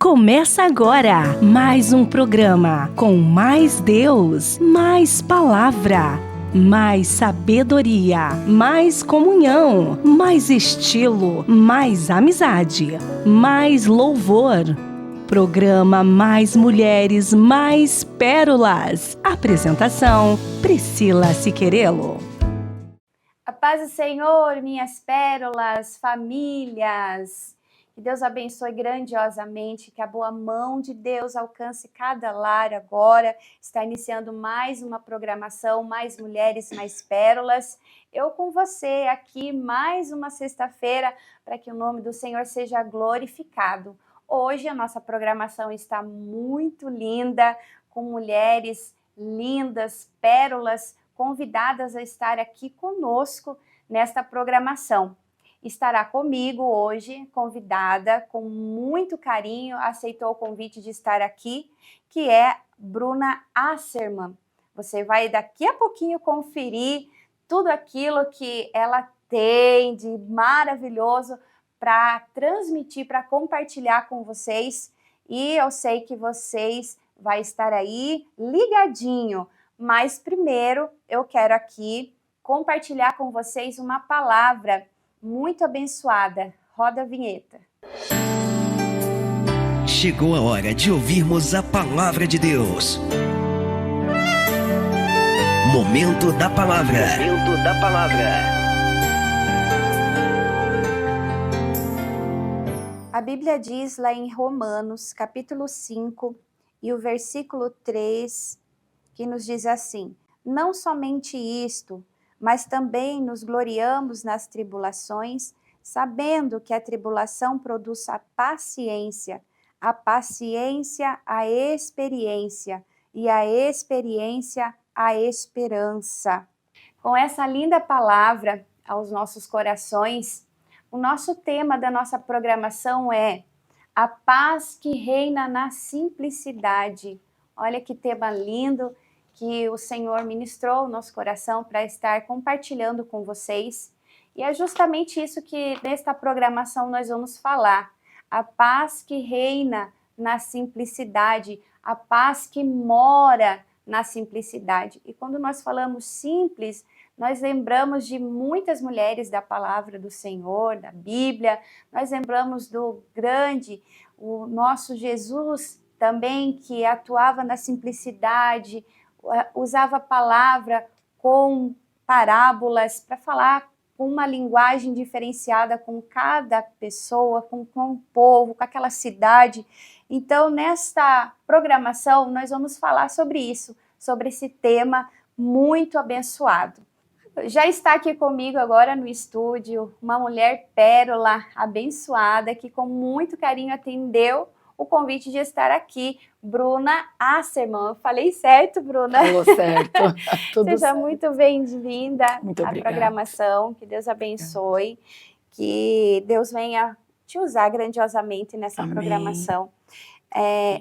Começa agora mais um programa com mais Deus, mais palavra, mais sabedoria, mais comunhão, mais estilo, mais amizade, mais louvor. Programa Mais Mulheres, Mais Pérolas. Apresentação: Priscila Siquerelo. A paz do Senhor, minhas pérolas, famílias. Que Deus abençoe grandiosamente, que a boa mão de Deus alcance cada lar agora. Está iniciando mais uma programação, Mais Mulheres, Mais Pérolas. Eu com você aqui, mais uma sexta-feira, para que o nome do Senhor seja glorificado. Hoje a nossa programação está muito linda, com mulheres lindas, pérolas, convidadas a estar aqui conosco nesta programação. Estará comigo hoje, convidada, com muito carinho, aceitou o convite de estar aqui, que é Bruna Asserman. Você vai daqui a pouquinho conferir tudo aquilo que ela tem de maravilhoso para transmitir, para compartilhar com vocês. E eu sei que vocês vão estar aí ligadinho. Mas primeiro eu quero aqui compartilhar com vocês uma palavra muito abençoada. Roda a vinheta. Chegou a hora de ouvirmos a palavra de Deus. Momento da palavra. Momento da palavra. A Bíblia diz lá em Romanos, capítulo 5, e o versículo 3, que nos diz assim: não somente isto, mas também nos gloriamos nas tribulações, sabendo que a tribulação produz a paciência a experiência, e a experiência a esperança. Com essa linda palavra aos nossos corações, o nosso tema da nossa programação é a paz que reina na simplicidade. Olha que tema lindo que o Senhor ministrou no nosso coração para estar compartilhando com vocês. E é justamente isso que nesta programação nós vamos falar. A paz que reina na simplicidade, a paz que mora na simplicidade. E quando nós falamos simples, nós lembramos de muitas mulheres da palavra do Senhor, da Bíblia, nós lembramos do grande, o nosso Jesus também, que atuava na simplicidade, usava a palavra com parábolas para falar com uma linguagem diferenciada com cada pessoa, com o povo, com aquela cidade. Então, nesta programação, nós vamos falar sobre isso, sobre esse tema muito abençoado. Já está aqui comigo agora no estúdio uma mulher pérola abençoada que com muito carinho atendeu o convite de estar aqui, Bruna Asserman. Falei certo, Bruna? Falou certo. Tudo Seja certo. muito bem-vinda à Obrigada. programação. Que Deus abençoe. Que Deus venha te usar grandiosamente nessa Amém. Programação.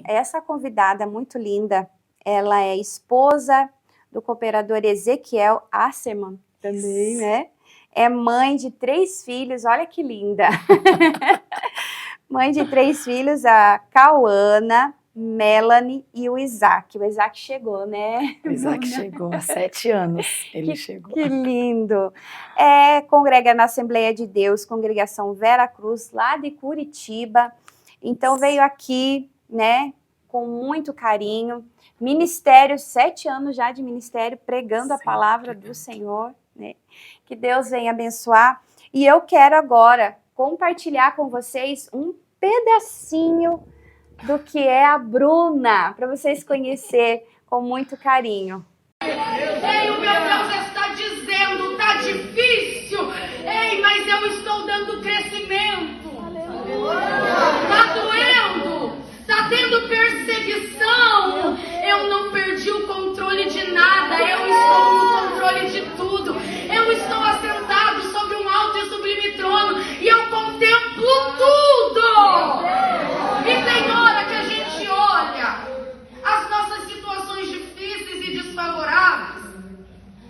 Essa convidada muito linda, ela é esposa do cooperador Ezequiel Asserman também, né? É mãe de 3 filhos, olha que linda. Mãe de 3 filhos, a Cauana, Melanie e o Isaac. O Isaac chegou, né? O Isaac chegou há 7 anos. Ele chegou. Que lindo. Congrega na Assembleia de Deus, Congregação Vera Cruz, lá de Curitiba. Então veio aqui, né, com muito carinho. Ministério, 7 anos já de ministério, pregando a palavra do Senhor, né? Que Deus venha abençoar. E eu quero agora compartilhar com vocês um pedacinho do que é a Bruna, para vocês conhecerem com muito carinho. Ei, o meu Deus está dizendo, tá difícil. Ei, mas eu estou dando crescimento. Tá doendo, tá tendo perseguição. Eu não perdi o controle de nada, eu estou no controle de tudo. Eu estou assentado sobre um alto e sublime trono e eu contemplo tudo. E tem hora que a gente olha as nossas situações difíceis e desfavoráveis,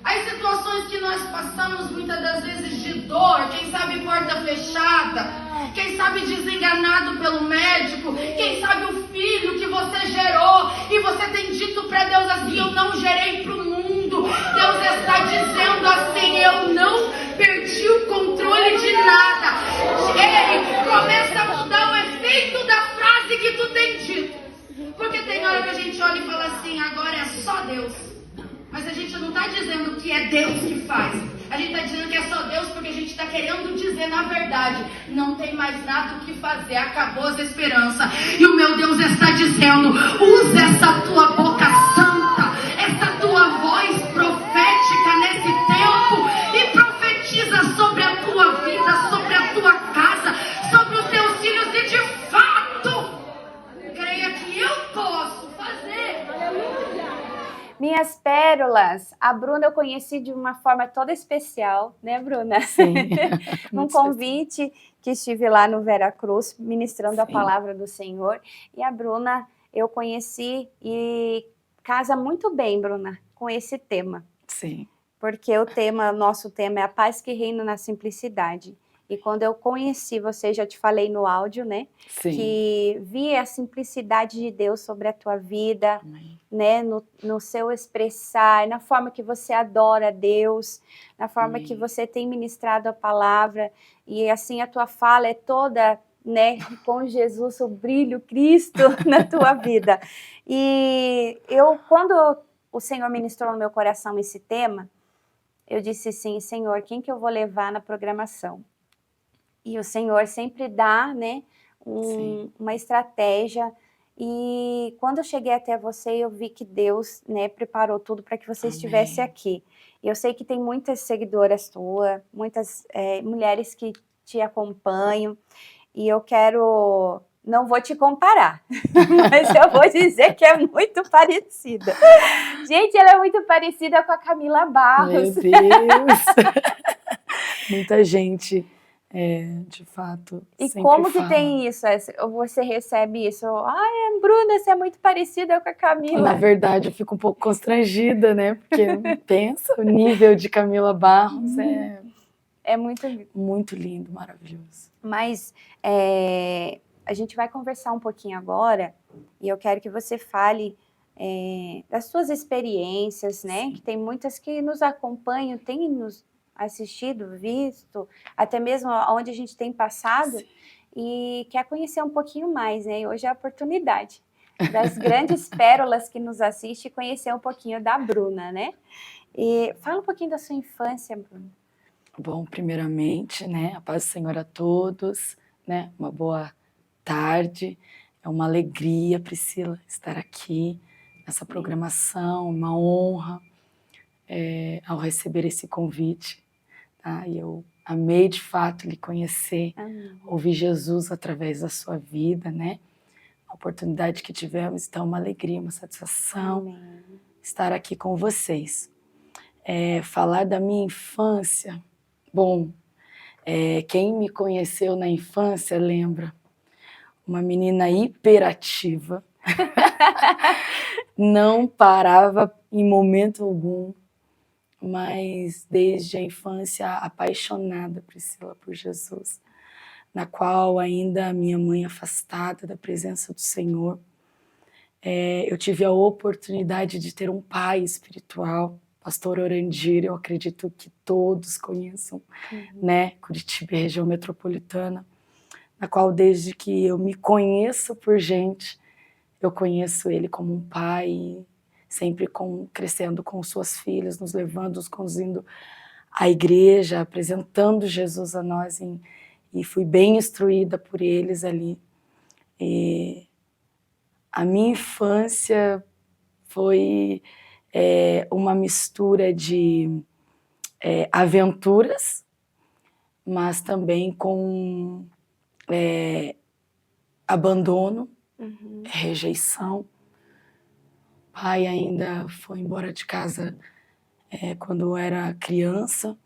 as situações que nós passamos muitas das vezes de dor, quem sabe porta fechada, quem sabe desenganado pelo médico, quem sabe o começa a mudar o efeito da frase que tu tem dito. Porque tem hora que a gente olha e fala assim, agora é só Deus. Mas a gente não está dizendo que é Deus que faz. A gente está dizendo que é só Deus porque a gente está querendo dizer na verdade. Não tem mais nada o que fazer, acabou essa esperança. E o meu Deus está dizendo, usa essa tua boca santa, essa tua voz profética nesse tempo e profetiza sobre a tua vida, sobre a tua casa, sobre os teus filhos e de fato, creia que eu posso fazer. Minhas pérolas, a Bruna eu conheci de uma forma toda especial, né, Bruna? Sim. Num convite que estive lá no Veracruz, ministrando a Sim. palavra do Senhor. E a Bruna eu conheci e casa muito bem, Bruna, com esse tema. Sim. Porque nosso tema é a paz que reina na simplicidade. E quando eu conheci você, já te falei no áudio, né? Sim. Que vi a simplicidade de Deus sobre a tua vida, Amém. né? No seu expressar, na forma que você adora a Deus, na forma Amém. que você tem ministrado a palavra. E assim, a tua fala é toda, né? Com Jesus, o brilho, Cristo na tua vida. E quando o Senhor ministrou no meu coração esse tema, eu disse assim, Senhor, quem que eu vou levar na programação? E o Senhor sempre dá, né, uma estratégia. E quando eu cheguei até você, eu vi que Deus, né, preparou tudo para que você Amém. estivesse aqui. E eu sei que tem muitas seguidoras tuas, muitas mulheres que te acompanham. E eu não vou te comparar, mas eu vou dizer que é muito parecida. Gente, ela é muito parecida com a Camila Barros. Meu Deus! Muita gente, de fato, E sempre como que fala. tem isso? Você recebe isso? Ai, Bruna, você é muito parecida com a Camila. Na verdade, eu fico um pouco constrangida, né? Porque pensa, o nível de Camila Barros É muito... muito lindo, maravilhoso. Mas a gente vai conversar um pouquinho agora e eu quero que você fale das suas experiências, né? Que tem muitas que nos acompanham, têm nos assistido, visto, até mesmo onde a gente tem passado. Sim. E quer conhecer um pouquinho mais, né? E hoje é a oportunidade das grandes pérolas que nos assistem conhecer um pouquinho da Bruna, né? E fala um pouquinho da sua infância, Bruna. Bom, primeiramente, né? A paz do Senhor a todos, né? Uma boa tarde. É uma alegria, Priscila, estar aqui nessa programação, uma honra ao receber esse convite. Tá? E eu amei, de fato, lhe conhecer, ouvir Jesus através da sua vida, né? A oportunidade que tivemos, então, uma alegria, uma satisfação estar aqui com vocês. Falar da minha infância, bom, quem me conheceu na infância lembra, uma menina hiperativa, não parava em momento algum, mas desde a infância apaixonada, Priscila, por Jesus, na qual ainda a minha mãe afastada da presença do Senhor, eu tive a oportunidade de ter um pai espiritual, pastor Orandir, eu acredito que todos conheçam, né, Curitiba e região metropolitana, na qual desde que eu me conheço por gente, eu conheço ele como um pai, sempre crescendo com suas filhas, nos levando, nos conduzindo à igreja, apresentando Jesus a nós, e fui bem instruída por eles ali. E a minha infância foi uma mistura de aventuras, mas também com abandono, rejeição. Pai ainda foi embora de casa quando eu era criança,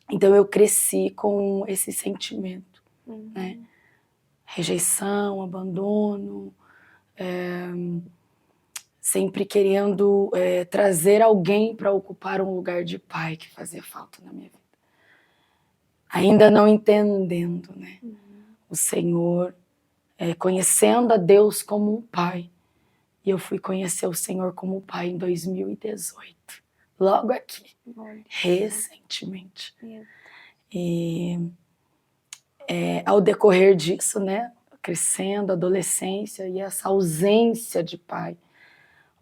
então eu cresci com esse sentimento, né? Rejeição, abandono, sempre querendo trazer alguém para ocupar um lugar de pai que fazia falta na minha vida. Ainda não entendendo, né? O Senhor, conhecendo a Deus como um pai. E eu fui conhecer o Senhor como pai em 2018, logo aqui, recentemente. E Ao decorrer disso, né, crescendo, adolescência, e essa ausência de pai,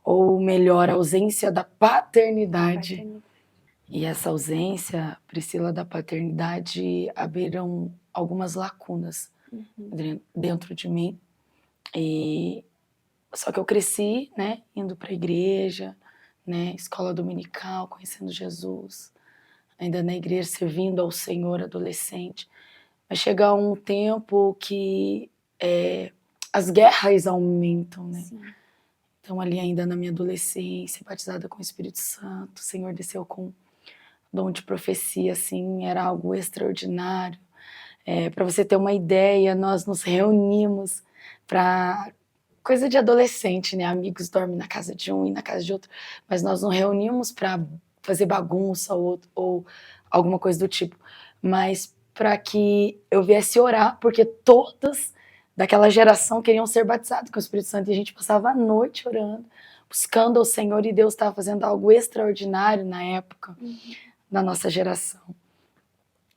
ou melhor, a ausência da paternidade. E essa ausência, Priscila, da paternidade, abriram algumas lacunas dentro de mim. Só que eu cresci, né, indo para a igreja, né, escola dominical, conhecendo Jesus, ainda na igreja, servindo ao Senhor, adolescente. Vai chegar um tempo que as guerras aumentam, né? Sim. Então, ali ainda na minha adolescência, batizada com o Espírito Santo, o Senhor desceu com dom de profecia, assim, era algo extraordinário. Para você ter uma ideia, nós nos reunimos para coisa de adolescente, né? Amigos dormem na casa de um e na casa de outro, mas nós nos reunimos para fazer bagunça ou alguma coisa do tipo, mas para que eu viesse orar, porque todas daquela geração queriam ser batizados com o Espírito Santo, e a gente passava a noite orando, buscando ao Senhor, e Deus estava fazendo algo extraordinário na época, na nossa geração.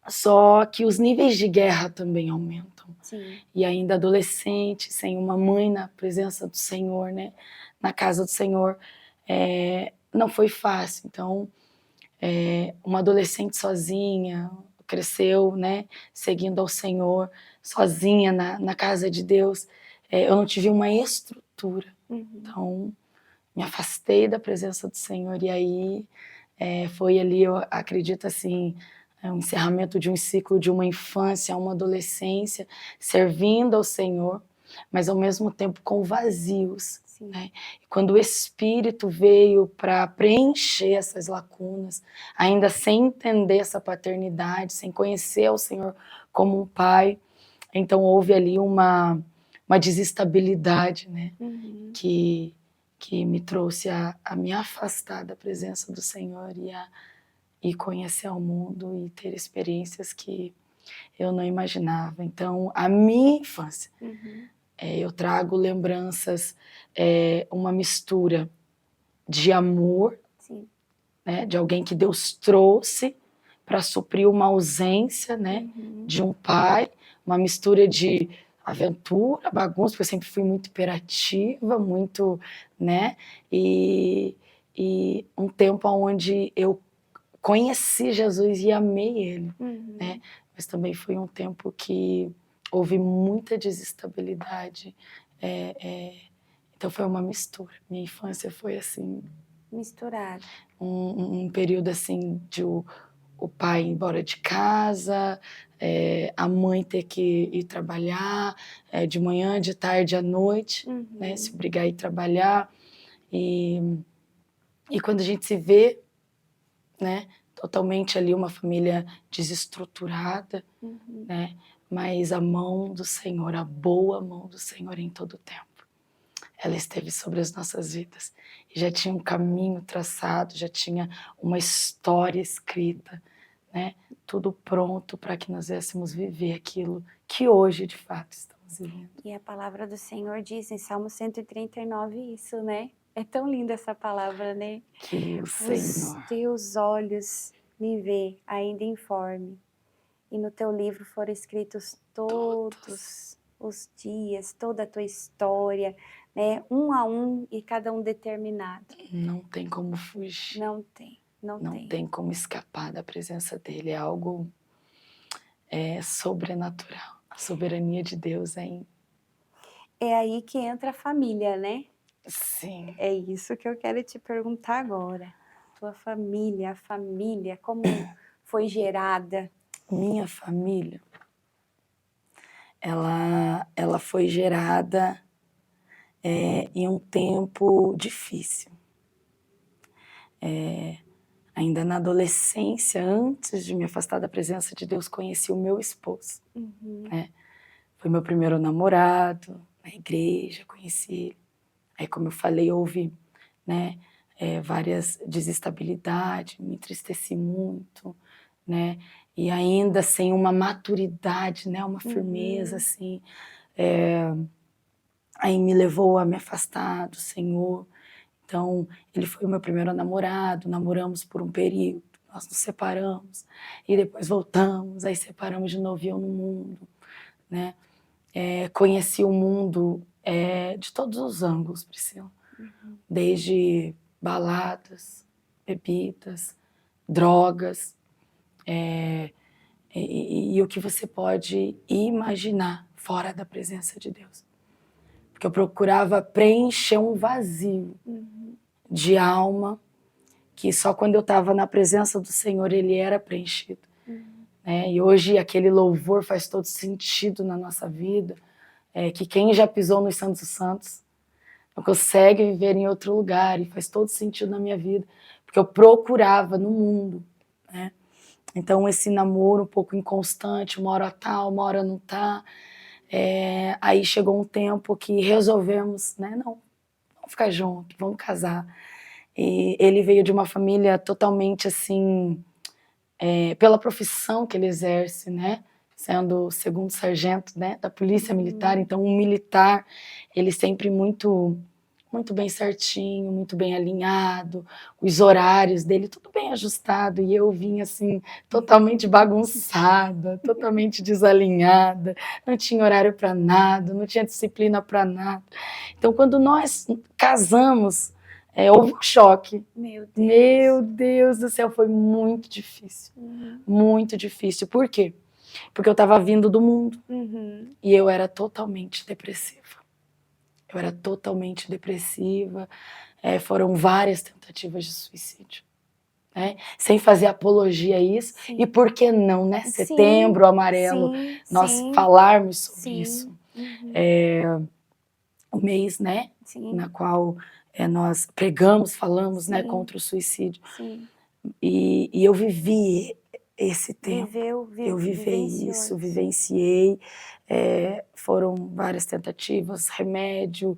Só que os níveis de guerra também aumentam. Sim. E ainda adolescente, sem uma mãe na presença do Senhor, né? Na casa do Senhor, não foi fácil. Então, uma adolescente sozinha, cresceu, né? Seguindo ao Senhor, sozinha na casa de Deus. Eu não tive uma estrutura. Então, me afastei da presença do Senhor. E aí, foi ali, eu acredito assim, um encerramento de um ciclo de uma infância, uma adolescência, servindo ao Senhor, mas ao mesmo tempo com vazios. Né? E quando o Espírito veio para preencher essas lacunas, ainda sem entender essa paternidade, sem conhecer o Senhor como um pai, então houve ali uma desestabilidade, né? Que me trouxe a me afastar da presença do Senhor e conhecer o mundo e ter experiências que eu não imaginava. Então, a minha infância, eu trago lembranças, uma mistura de amor, né, de alguém que Deus trouxe para suprir uma ausência, né, de um pai, uma mistura de aventura, bagunça, porque eu sempre fui muito hiperativa, muito, né, e um tempo onde eu conheci Jesus e amei Ele, né? Mas também foi um tempo que houve muita desestabilidade. Então foi uma mistura. Minha infância foi assim... Misturada. Um período assim de o pai ir embora de casa, a mãe ter que ir trabalhar, de manhã, de tarde, à noite, né? Se obrigar a ir trabalhar. E quando a gente se vê, né, totalmente ali uma família desestruturada, né, mas a mão do Senhor, a boa mão do Senhor em todo o tempo, ela esteve sobre as nossas vidas e já tinha um caminho traçado, já tinha uma história escrita, né, tudo pronto para que nós viéssemos viver aquilo que hoje de fato estamos vivendo. E a palavra do Senhor diz em Salmo 139 isso, né? É tão linda essa palavra, né? Que o Senhor... Os teus olhos me vê ainda informe, e no teu livro foram escritos todos os dias, toda a tua história, né? Um a um e cada um determinado. Não tem como fugir. Não tem. Não tem como escapar da presença dele. É algo sobrenatural. A soberania de Deus É aí que entra a família, né? Sim. É isso que eu quero te perguntar agora. Tua família, a família, como foi gerada? Minha família, ela foi gerada em um tempo difícil. Ainda na adolescência, antes de me afastar da presença de Deus, conheci o meu esposo. Né? Foi meu primeiro namorado, na igreja, conheci ele. Aí, como eu falei, houve, né, várias desestabilidades, me entristeci muito, né? E ainda sem uma maturidade, né, uma firmeza, assim, aí me levou a me afastar do Senhor. Então, ele foi o meu primeiro namorado, namoramos por um período, nós nos separamos, e depois voltamos, aí separamos de novo e eu no mundo. né? Conheci o mundo de todos os ângulos, Priscila. Desde baladas, bebidas, drogas, e o que você pode imaginar fora da presença de Deus. Porque eu procurava preencher um vazio de alma, que só quando eu estava na presença do Senhor ele era preenchido. E hoje aquele louvor faz todo sentido na nossa vida, que quem já pisou nos Santos dos Santos não consegue viver em outro lugar, e faz todo sentido na minha vida, porque eu procurava no mundo, né? Então esse namoro um pouco inconstante, uma hora tá, uma hora não tá, aí chegou um tempo que resolvemos, né, não, vamos ficar juntos, vamos casar. E ele veio de uma família totalmente assim, pela profissão que ele exerce, né, sendo segundo sargento, né, da polícia militar, então um militar, ele sempre muito bem certinho, muito bem alinhado, os horários dele tudo bem ajustado, e eu vim assim totalmente bagunçada, totalmente desalinhada, não tinha horário para nada, não tinha disciplina para nada. Então quando nós casamos, houve um choque. Meu Deus do céu, foi muito difícil, muito difícil. Por quê? Porque eu estava vindo do mundo e eu era totalmente depressiva. Foram várias tentativas de suicídio, né? Sem fazer apologia a isso. Sim. E por que não, né? Setembro Amarelo, nós falarmos sobre isso. O mês, né? Na qual nós pregamos, falamos, né? Contra o suicídio. E eu vivi esse tempo. Eu vivenciei. Foram várias tentativas, remédio.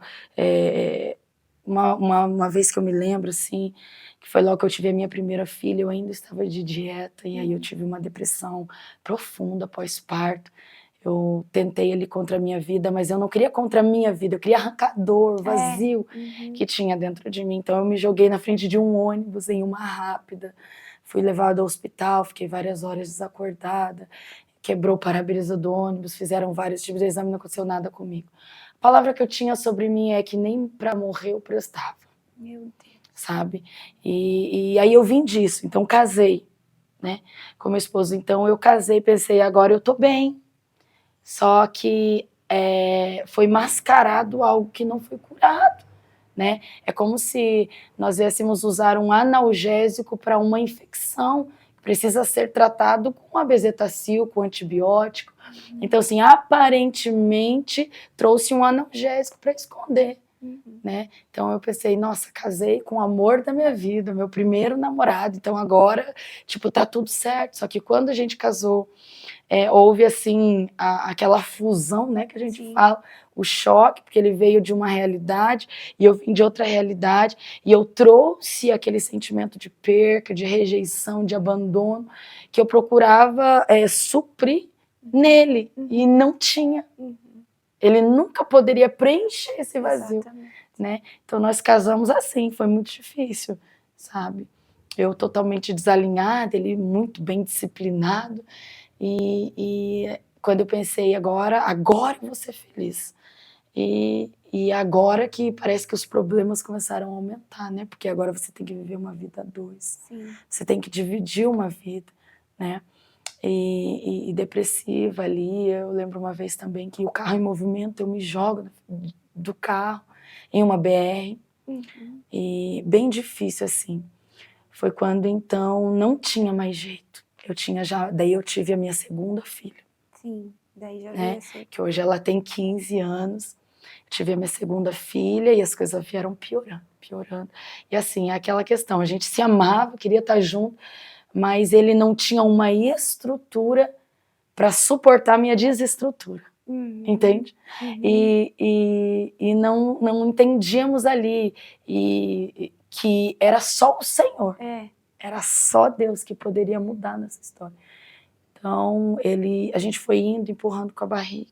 Uma vez que eu me lembro, assim, que foi logo que eu tive a minha primeira filha, eu ainda estava de dieta, e aí eu tive uma depressão profunda pós-parto. Eu tentei ali contra a minha vida, mas eu não queria contra a minha vida, eu queria arrancar dor, vazio que tinha dentro de mim. Então eu me joguei na frente de um ônibus em uma rápida, fui levada ao hospital, fiquei várias horas desacordada, quebrou o para-brisa do ônibus, fizeram vários tipos de exame, não aconteceu nada comigo. A palavra que eu tinha sobre mim é que nem para morrer eu prestava. Meu Deus. Sabe? E aí eu vim disso, então casei, né, com meu esposo. Então eu casei, pensei, agora eu tô bem. Só que foi mascarado algo que não foi curado, né? É como se nós viéssemos usar um analgésico para uma infecção que precisa ser tratado com a bezetacil, com antibiótico. Então, assim, aparentemente trouxe um analgésico para esconder, né? Então eu pensei, nossa, casei com o amor da minha vida, meu primeiro namorado, então agora, tipo, tá tudo certo. Só que quando a gente casou, houve assim aquela fusão, né, que a gente fala, o choque, porque ele veio de uma realidade e eu vim de outra realidade, e eu trouxe aquele sentimento de perca, de rejeição, de abandono, que eu procurava suprir nele, e não tinha. Ele nunca poderia preencher esse vazio. Né? Então nós casamos assim, foi muito difícil, sabe? Eu totalmente desalinhada, ele muito bem disciplinado. E quando eu pensei, agora eu vou ser feliz. E agora que parece que os problemas começaram a aumentar, né? Porque agora você tem que viver uma vida a dois. Você tem que dividir uma vida, né? E depressiva ali, eu lembro uma vez também que o carro em movimento, eu me jogo do carro em uma BR. E bem difícil, assim. Foi quando, então, não tinha mais jeito. Daí eu tive a minha segunda filha. Daí já né? Que hoje ela tem 15 anos. Eu tive a minha segunda filha e as coisas vieram piorando. E assim, é aquela questão, a gente se amava, queria estar junto, mas ele não tinha uma estrutura para suportar a minha desestrutura. Entende? E não entendíamos ali que era só o Senhor. Era só Deus que poderia mudar nessa história. Então, a gente foi indo, empurrando com a barriga.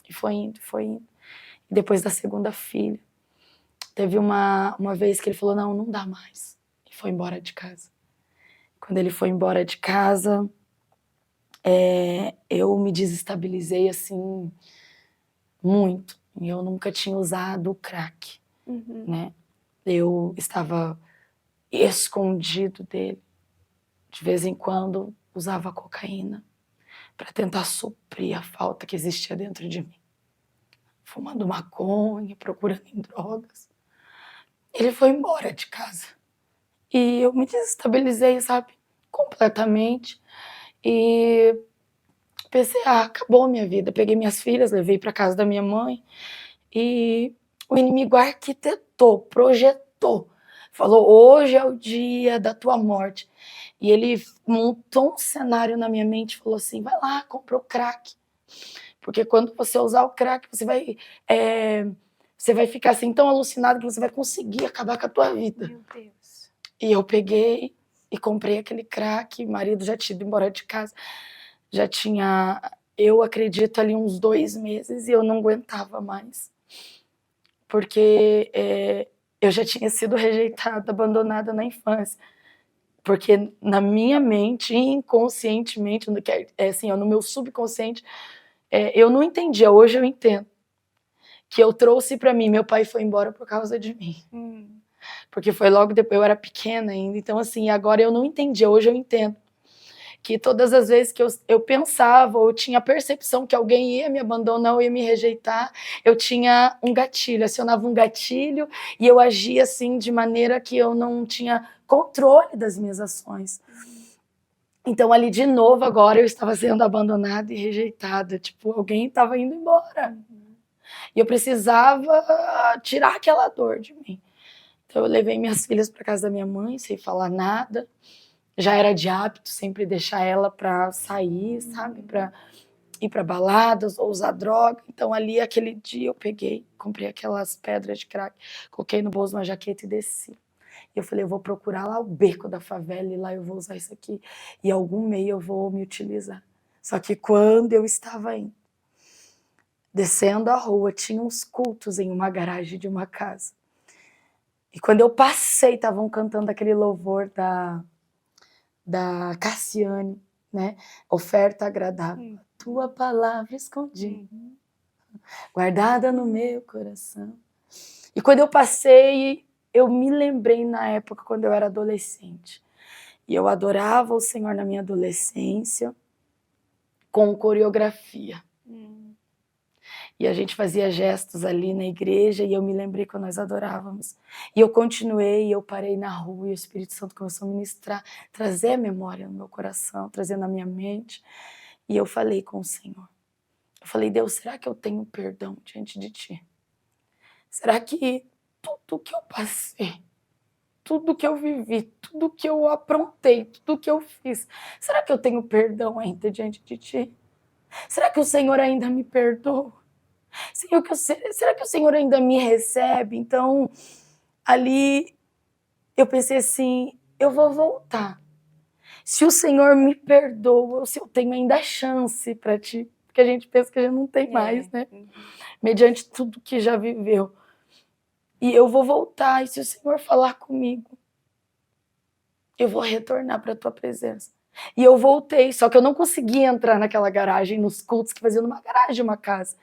E foi indo. E depois da segunda filha, teve uma vez que ele falou, não dá mais. E foi embora de casa. Quando ele foi embora de casa, eu me desestabilizei assim muito. E eu nunca tinha usado o crack, né? Eu estava escondido dele. De vez em quando usava cocaína para tentar suprir a falta que existia dentro de mim. Fumando maconha, procurando em drogas. Ele foi embora de casa. E eu me desestabilizei, sabe? Completamente. E pensei, acabou a minha vida. Peguei minhas filhas, levei para casa da minha mãe. E o inimigo arquitetou, projetou. Falou, hoje é o dia da tua morte. E ele montou um cenário na minha mente e falou assim, vai lá, compra o crack. Porque quando você usar o crack, você vai ficar assim tão alucinado que você vai conseguir acabar com a tua vida. Meu Deus. E eu peguei e comprei aquele crack. O marido já tinha ido embora de casa. Já tinha, eu acredito, ali uns 2 meses e eu não aguentava mais. Porque eu já tinha sido rejeitada, abandonada na infância. Porque na minha mente, inconscientemente, assim, no meu subconsciente, eu não entendia, hoje eu entendo. Que eu trouxe para mim, meu pai foi embora por causa de mim. Porque foi logo depois, eu era pequena ainda, então assim, agora eu não entendia, hoje eu entendo. Que todas as vezes que eu pensava, ou tinha a percepção que alguém ia me abandonar ou ia me rejeitar, eu tinha um gatilho, acionava um gatilho e eu agia assim de maneira que eu não tinha controle das minhas ações. Então ali de novo agora eu estava sendo abandonada e rejeitada, tipo, alguém estava indo embora. E eu precisava tirar aquela dor de mim. Então eu levei minhas filhas para casa da minha mãe, sem falar nada. Já era de hábito sempre deixar ela para sair, sabe? Para ir para baladas ou usar droga. Então ali, aquele dia, eu peguei, comprei aquelas pedras de crack, coloquei no bolso de uma jaqueta e desci. E eu falei, eu vou procurar lá o beco da favela e lá eu vou usar isso aqui. E algum meio eu vou me utilizar. Só que quando eu estava indo, descendo a rua, tinha uns cultos em uma garagem de uma casa. E quando eu passei, estavam cantando aquele louvor da Cassiane, né? Oferta agradável. Tua palavra escondida, guardada no meu coração. E quando eu passei, eu me lembrei na época quando eu era adolescente. E eu adorava o Senhor na minha adolescência com coreografia. E a gente fazia gestos ali na igreja e eu me lembrei quando nós adorávamos. E eu continuei, eu parei na rua e o Espírito Santo começou a ministrar, trazer a memória no meu coração, trazer na minha mente. E eu falei com o Senhor. Eu falei, Deus, será que eu tenho perdão diante de Ti? Será que tudo que eu passei, tudo que eu vivi, tudo que eu aprontei, tudo que eu fiz, será que eu tenho perdão ainda diante de Ti? Será que o Senhor ainda me perdoa? Será que o Senhor ainda me recebe? Então, ali, eu pensei assim, eu vou voltar. Se o Senhor me perdoa, se eu tenho ainda chance para Ti, porque a gente pensa que a gente não tem mais, né? Mediante tudo que já viveu. E eu vou voltar, e se o Senhor falar comigo, eu vou retornar para a Tua presença. E eu voltei, só que eu não conseguia entrar naquela garagem, nos cultos que faziam numa garagem de uma casa.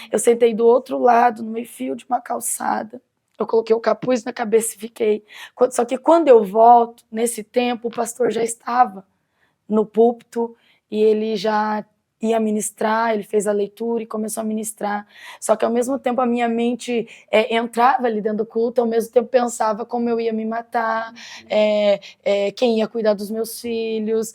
Eu sentei do outro lado, no meio-fio de uma calçada. Eu coloquei o capuz na cabeça e fiquei. Só que quando eu volto, nesse tempo, o pastor já estava no púlpito e ele já ia ministrar, ele fez a leitura e começou a ministrar. Só que ao mesmo tempo a minha mente entrava ali dentro do culto, ao mesmo tempo pensava como eu ia me matar, quem ia cuidar dos meus filhos,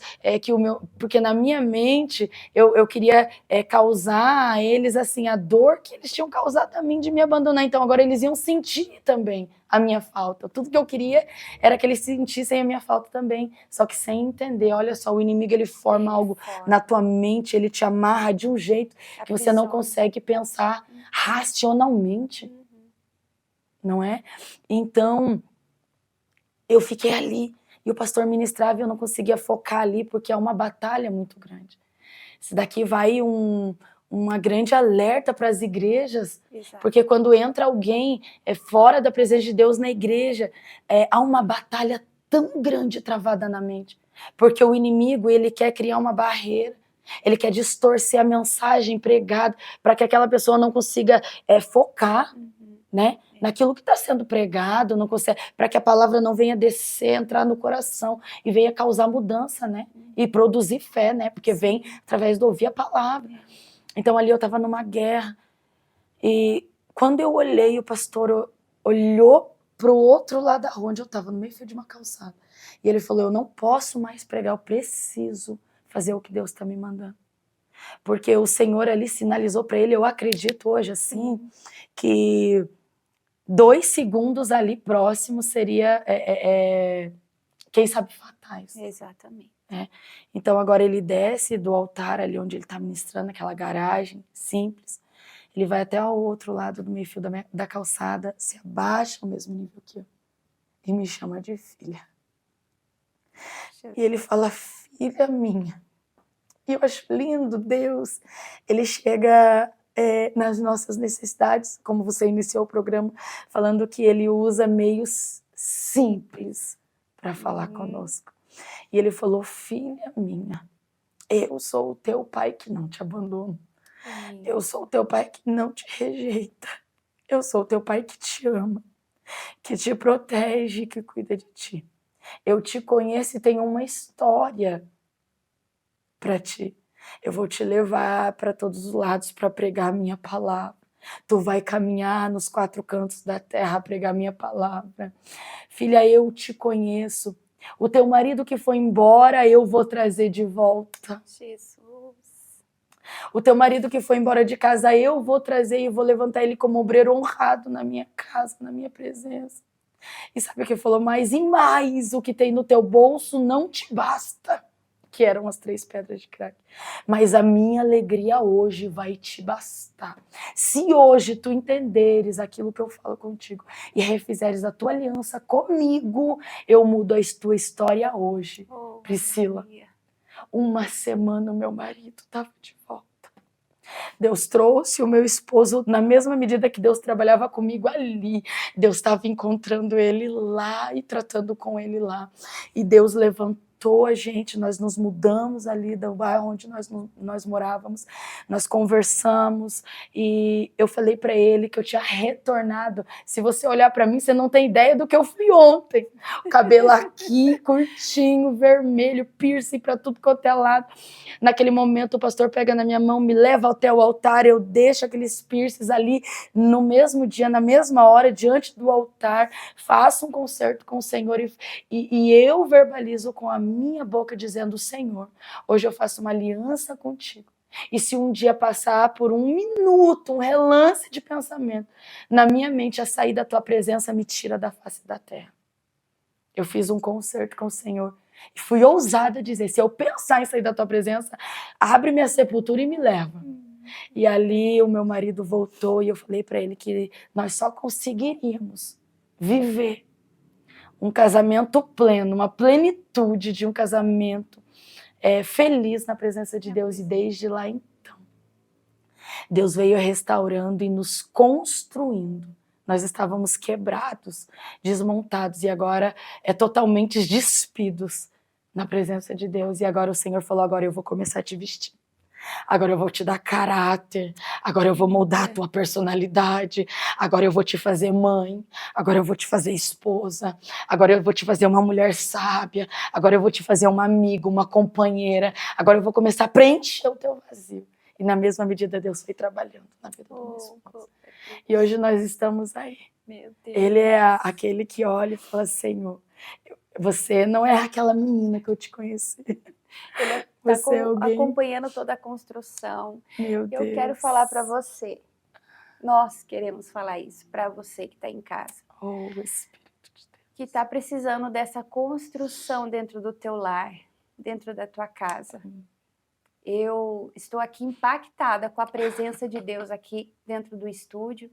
porque na minha mente eu queria causar a eles assim, a dor que eles tinham causado a mim de me abandonar. Então agora eles iam sentir também a minha falta. Tudo que eu queria era que eles sentissem a minha falta também, só que sem entender. Olha só, o inimigo ele forma algo na tua mente, ele te amarra de um jeito que você não consegue pensar racionalmente, não é? Então, eu fiquei ali e o pastor ministrava e eu não conseguia focar ali porque é uma batalha muito grande. Isso daqui vai uma grande alerta para as igrejas, porque quando entra alguém fora da presença de Deus na igreja, há uma batalha tão grande travada na mente, porque o inimigo ele quer criar uma barreira, Ele quer distorcer a mensagem pregada para que aquela pessoa não consiga focar, né, naquilo que está sendo pregado, não consegue, para que a palavra não venha descer, entrar no coração e venha causar mudança, né, e produzir fé, né, porque vem através de ouvir a palavra. Então ali eu estava numa guerra e quando eu olhei, o pastor olhou para o outro lado da rua onde eu estava, no meio de uma calçada, e ele falou: eu não posso mais pregar, eu preciso fazer o que Deus está me mandando. Porque o Senhor ali sinalizou para ele, eu acredito hoje assim, que 2 segundos ali próximo seria, quem sabe, fatais. Exatamente. Então agora ele desce do altar ali onde ele está ministrando, aquela garagem simples, ele vai até ao outro lado do meio-fio da calçada, se abaixa ao mesmo nível que eu e me chama de filha. E ele fala: filha minha. E eu acho lindo, Deus, ele chega nas nossas necessidades, como você iniciou o programa, falando que ele usa meios simples para falar conosco. E ele falou: filha minha, eu sou o teu pai que não te abandona. Eu sou o teu pai que não te rejeita. Eu sou o teu pai que te ama, que te protege, que cuida de ti. Eu te conheço e tenho uma história para ti. Eu vou te levar para todos os lados para pregar a minha palavra. Tu vai caminhar nos 4 cantos da terra a pregar a minha palavra. Filha, eu te conheço. O teu marido que foi embora, eu vou trazer de volta. Jesus. O teu marido que foi embora de casa, eu vou trazer e vou levantar ele como obreiro honrado na minha casa, na minha presença. E sabe o que ele falou mais? E mais, o que tem no teu bolso não te basta. Que eram as 3 pedras de crack. Mas a minha alegria hoje vai te bastar. Se hoje tu entenderes aquilo que eu falo contigo e refizeres a tua aliança comigo, eu mudo a tua história hoje. Priscila, uma semana o meu marido estava de volta. Deus trouxe o meu esposo na mesma medida que Deus trabalhava comigo ali. Deus estava encontrando ele lá e tratando com ele lá. E Deus levantou a gente, nós nos mudamos ali do bairro onde nós morávamos, nós conversamos e eu falei para ele que eu tinha retornado. Se você olhar para mim, você não tem ideia do que eu fui ontem. O cabelo aqui, curtinho, vermelho, piercing para tudo quanto é lado. Naquele momento o pastor pega na minha mão, me leva até o altar, eu deixo aqueles piercings ali no mesmo dia, na mesma hora, diante do altar, faço um concerto com o Senhor e eu verbalizo com a minha boca dizendo: Senhor, hoje eu faço uma aliança contigo. E se um dia passar por 1 minuto, um relance de pensamento, na minha mente a sair da tua presença me tira da face da terra. Eu fiz um concerto com o Senhor e fui ousada a dizer: se eu pensar em sair da tua presença, abre minha sepultura e me leva. E ali o meu marido voltou e eu falei para ele que nós só conseguiríamos viver um casamento pleno, uma plenitude de um casamento feliz na presença de Deus. E desde lá então, Deus veio restaurando e nos construindo. Nós estávamos quebrados, desmontados e agora totalmente despidos na presença de Deus. E agora o Senhor falou: agora eu vou começar a te vestir. Agora eu vou te dar caráter, agora eu vou moldar a tua personalidade, agora eu vou te fazer mãe, agora eu vou te fazer esposa, agora eu vou te fazer uma mulher sábia, agora eu vou te fazer uma amiga, uma companheira, agora eu vou começar a preencher o teu vazio. E na mesma medida Deus foi trabalhando na vida do meu esposo. E hoje nós estamos aí. Meu Deus. Ele é aquele que olha e fala: Senhor, você não é aquela menina que eu te conheci. Ele Você está acompanhando toda a construção. Meu Deus. Eu quero falar para você. Nós queremos falar isso para você que está em casa. Oh, Espírito de Deus. Que está precisando dessa construção dentro do teu lar, dentro da tua casa. Eu estou aqui impactada com a presença de Deus aqui dentro do estúdio.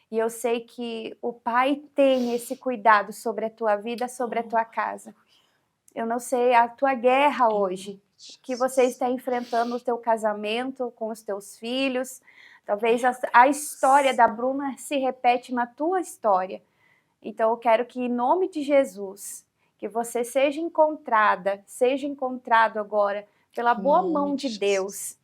E eu sei que o Pai tem esse cuidado sobre a tua vida, sobre a tua casa. Eu não sei a tua guerra hoje, que você está enfrentando no teu casamento, com os teus filhos. Talvez a história da Bruna se repete na tua história. Então eu quero que, em nome de Jesus, que você seja encontrada, seja encontrado agora pela boa Em nome mão de de Deus,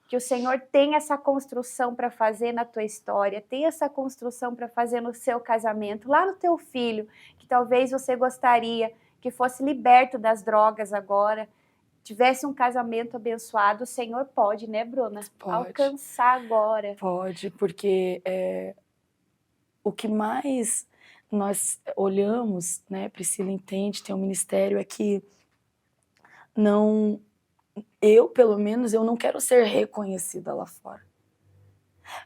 que o Senhor tem essa construção para fazer na tua história, tem essa construção para fazer no seu casamento, lá no teu filho, que talvez você gostaria que fosse liberto das drogas agora, tivesse um casamento abençoado. O Senhor pode, né, Bruna? Pode. Alcançar agora. Pode, porque o que mais nós olhamos, né, Priscila entende, tem um ministério, é que não, eu pelo menos, eu não quero ser reconhecida lá fora.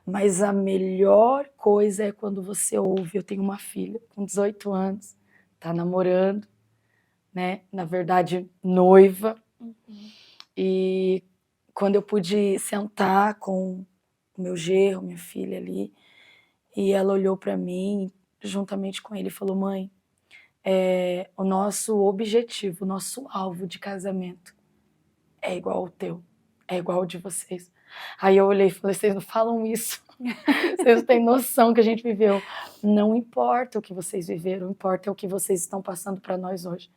Mas a melhor coisa é quando você ouve, eu tenho uma filha com 18 anos, tá namorando, né, na verdade noiva, e quando eu pude sentar com o meu genro, minha filha ali, e ela olhou para mim, juntamente com ele, e falou: mãe, o nosso objetivo, o nosso alvo de casamento é igual ao teu, é igual ao de vocês. Aí eu olhei e falei: vocês não falam isso, vocês não têm noção que a gente viveu. Não importa o que vocês viveram, importa o que vocês estão passando para nós hoje.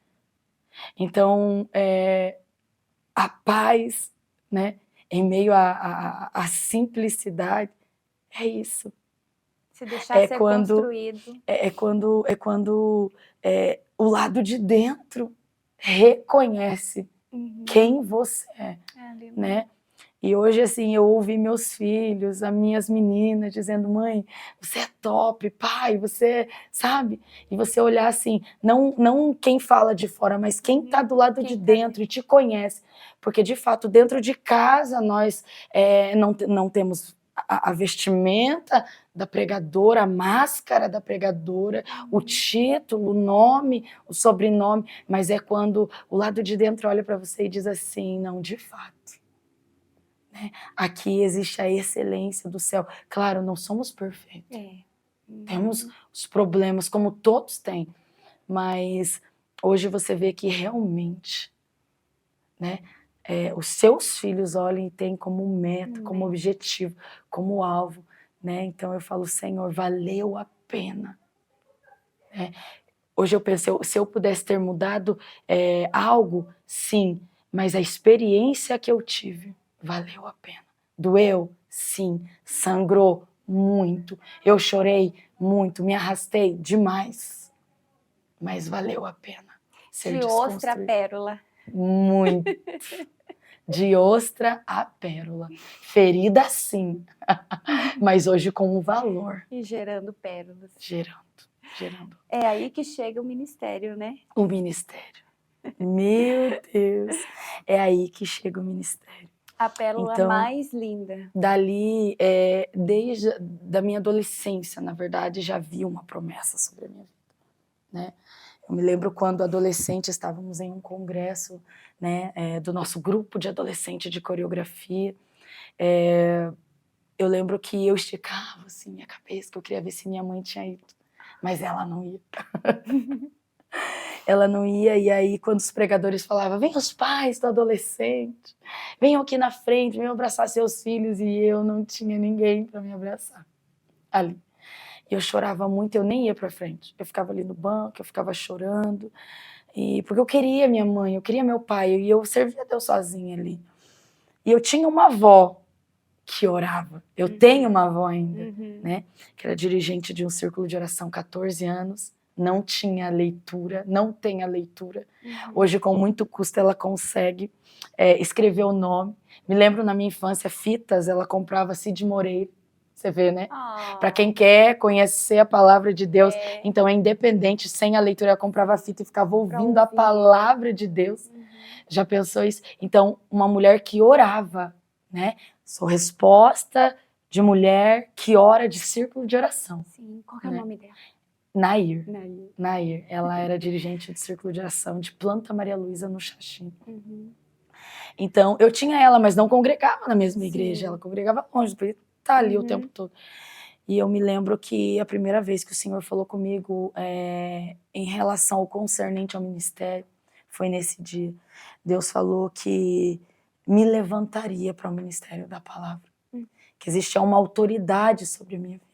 Então, a paz, né, em meio à simplicidade, é isso. Se deixar ser construído. Quando o lado de dentro reconhece quem você é, né? E hoje, assim, eu ouvi meus filhos, as minhas meninas dizendo: mãe, você é top, pai, você, sabe? E você olhar assim, não quem fala de fora, mas quem está do lado de dentro e te conhece. Porque, de fato, dentro de casa nós não temos a vestimenta da pregadora, a máscara da pregadora, o título, o nome, o sobrenome, mas é quando o lado de dentro olha para você e diz assim: não, de fato, né? Aqui existe a excelência do céu. Claro, não somos perfeitos. Temos os problemas, como todos têm, mas hoje você vê que realmente, né, os seus filhos olham e têm como meta, como objetivo, como alvo, né? Então eu falo: Senhor, valeu a pena. Hoje eu penso, se eu pudesse ter mudado algo, sim, mas a experiência que eu tive valeu a pena. Doeu? Sim. Sangrou? Muito. Eu chorei? Muito. Me arrastei? Demais. Mas valeu a pena ser De ostra a desconstruído. pérola. Muito. De ostra a pérola. Ferida sim, mas hoje com um valor. E gerando pérolas. Gerando. É aí que chega o ministério, né? O ministério. Meu Deus. É aí que chega o ministério. A pérola Então, mais linda. Dali, desde da minha adolescência, na verdade, já havia uma promessa sobre a minha vida, né? Eu me lembro quando adolescente estávamos em um congresso, né, do nosso grupo de adolescente de coreografia. Eu lembro que eu esticava assim minha cabeça, que eu queria ver se minha mãe tinha ido, mas ela não ia. Ela não ia, e aí quando os pregadores falavam: vem os pais do adolescente, venham aqui na frente, venham abraçar seus filhos, e eu não tinha ninguém para me abraçar ali. E eu chorava muito, eu nem ia para frente, eu ficava ali no banco, eu ficava chorando, porque eu queria minha mãe, eu queria meu pai, e eu servia a Deus sozinha ali. E eu tinha uma avó que orava, eu tenho uma avó ainda, né, que era dirigente de um círculo de oração, 14 anos, não tinha leitura, não tem a leitura. Hoje, com muito custo, ela consegue escrever o nome. Me lembro, na minha infância, fitas, ela comprava Cid Moreira, você vê, né? Para quem quer conhecer a palavra de Deus, então é independente, sem a leitura, ela comprava fita e ficava ouvindo a palavra de Deus. Já pensou isso? Então, uma mulher que orava, né? Sou resposta de mulher que ora de círculo de oração. Sim, qual que é o nome dela? Nair. Ela era dirigente de círculo de oração de Planta Maria Luísa, no Xaxim. Então, eu tinha ela, mas não congregava na mesma igreja, ela congregava longe, podia estar ali o tempo todo. E eu me lembro que a primeira vez que o Senhor falou comigo em relação ao concernente ao ministério, foi nesse dia. Deus falou que me levantaria para o ministério da palavra, que existia uma autoridade sobre a minha vida.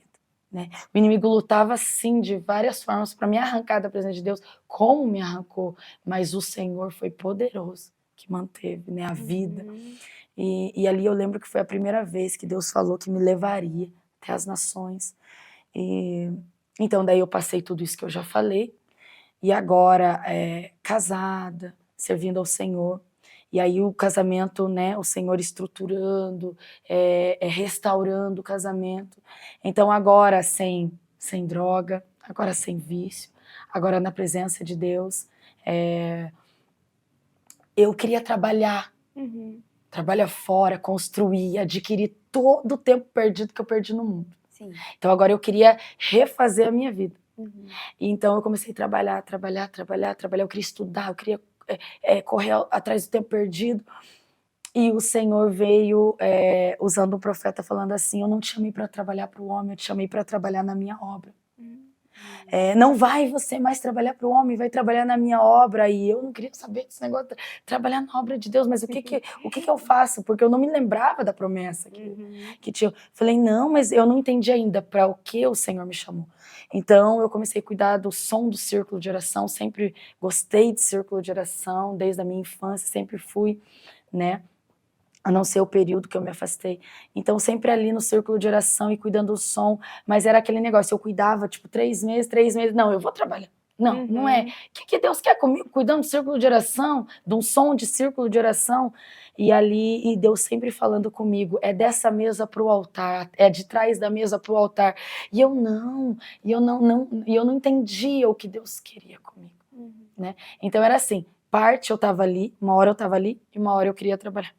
Né? O inimigo lutava, sim, de várias formas para me arrancar da presença de Deus, como me arrancou, mas o Senhor foi poderoso que manteve, né, a vida. E ali eu lembro que foi a primeira vez que Deus falou que me levaria até as nações. Então daí eu passei tudo isso que eu já falei, e agora casada, servindo ao Senhor. E aí o casamento, né, o Senhor estruturando, restaurando o casamento. Então agora sem droga, agora sem vício, agora na presença de Deus. Eu queria trabalhar fora, construir, adquirir todo o tempo perdido que eu perdi no mundo. Sim. Então agora eu queria refazer a minha vida. Então eu comecei a trabalhar. Eu queria estudar, eu queria correr atrás do tempo perdido. E o Senhor veio usando um profeta falando assim: eu não te chamei para trabalhar para o homem, eu te chamei para trabalhar na minha obra. Não vai você mais trabalhar para o homem, vai trabalhar na minha obra. E eu não queria saber desse negócio de trabalhar na obra de Deus, mas o que eu faço? Porque eu não me lembrava da promessa que tinha. Falei, não, mas eu não entendi ainda para o que o Senhor me chamou. Então eu comecei a cuidar do som do círculo de oração, sempre gostei de círculo de oração, desde a minha infância, sempre fui, né? A não ser o período que eu me afastei. Então, sempre ali no círculo de oração e cuidando do som, mas era aquele negócio, eu cuidava, tipo, 3 meses, não, eu vou trabalhar. Não, não é. O que Deus quer comigo? Cuidando do círculo de oração, de um som de círculo de oração. E ali, e Deus sempre falando comigo, é dessa mesa pro altar, é de trás da mesa pro altar. E eu não entendia o que Deus queria comigo. Né? Então, era assim, parte eu tava ali, uma hora eu tava ali, e uma hora eu queria trabalhar.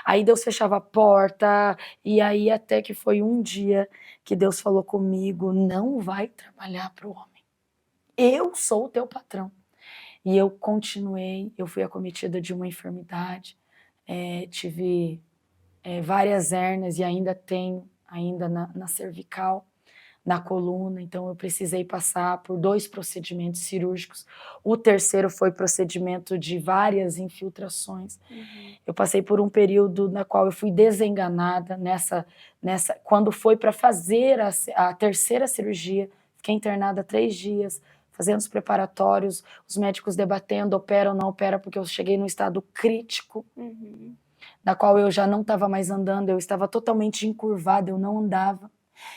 Aí Deus fechava a porta, e aí até que foi um dia que Deus falou comigo, não vai trabalhar para o homem. Eu sou o teu patrão. E eu continuei, eu fui acometida de uma enfermidade, tive várias hérnias e ainda tenho, na cervical, na coluna, então eu precisei passar por 2 procedimentos cirúrgicos. O terceiro foi procedimento de várias infiltrações. Eu passei por um período na qual eu fui desenganada quando foi para fazer a terceira cirurgia. Fiquei internada 3 dias, fazendo os preparatórios, os médicos debatendo, opera ou não opera, porque eu cheguei num estado crítico, na qual eu já não estava mais andando, eu estava totalmente encurvada, eu não andava.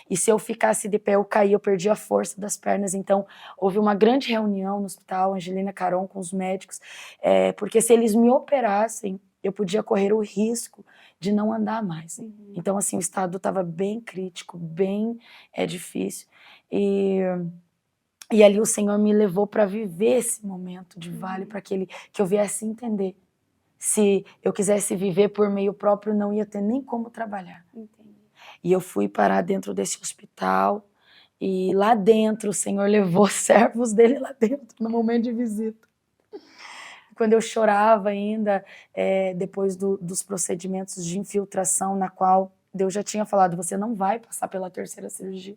E se eu ficasse de pé, eu caía, eu perdia a força das pernas. Então, houve uma grande reunião no hospital, Angelina Caron, com os médicos, porque se eles me operassem, eu podia correr o risco de não andar mais. Então, assim, o estado estava bem crítico, bem difícil. E ali o Senhor me levou para viver esse momento de vale, para que eu viesse entender. Se eu quisesse viver por meio próprio, não ia ter nem como trabalhar. E eu fui parar dentro desse hospital, e lá dentro o Senhor levou servos dele lá dentro, no momento de visita. Quando eu chorava ainda, depois dos procedimentos de infiltração, na qual Deus já tinha falado, você não vai passar pela terceira cirurgia.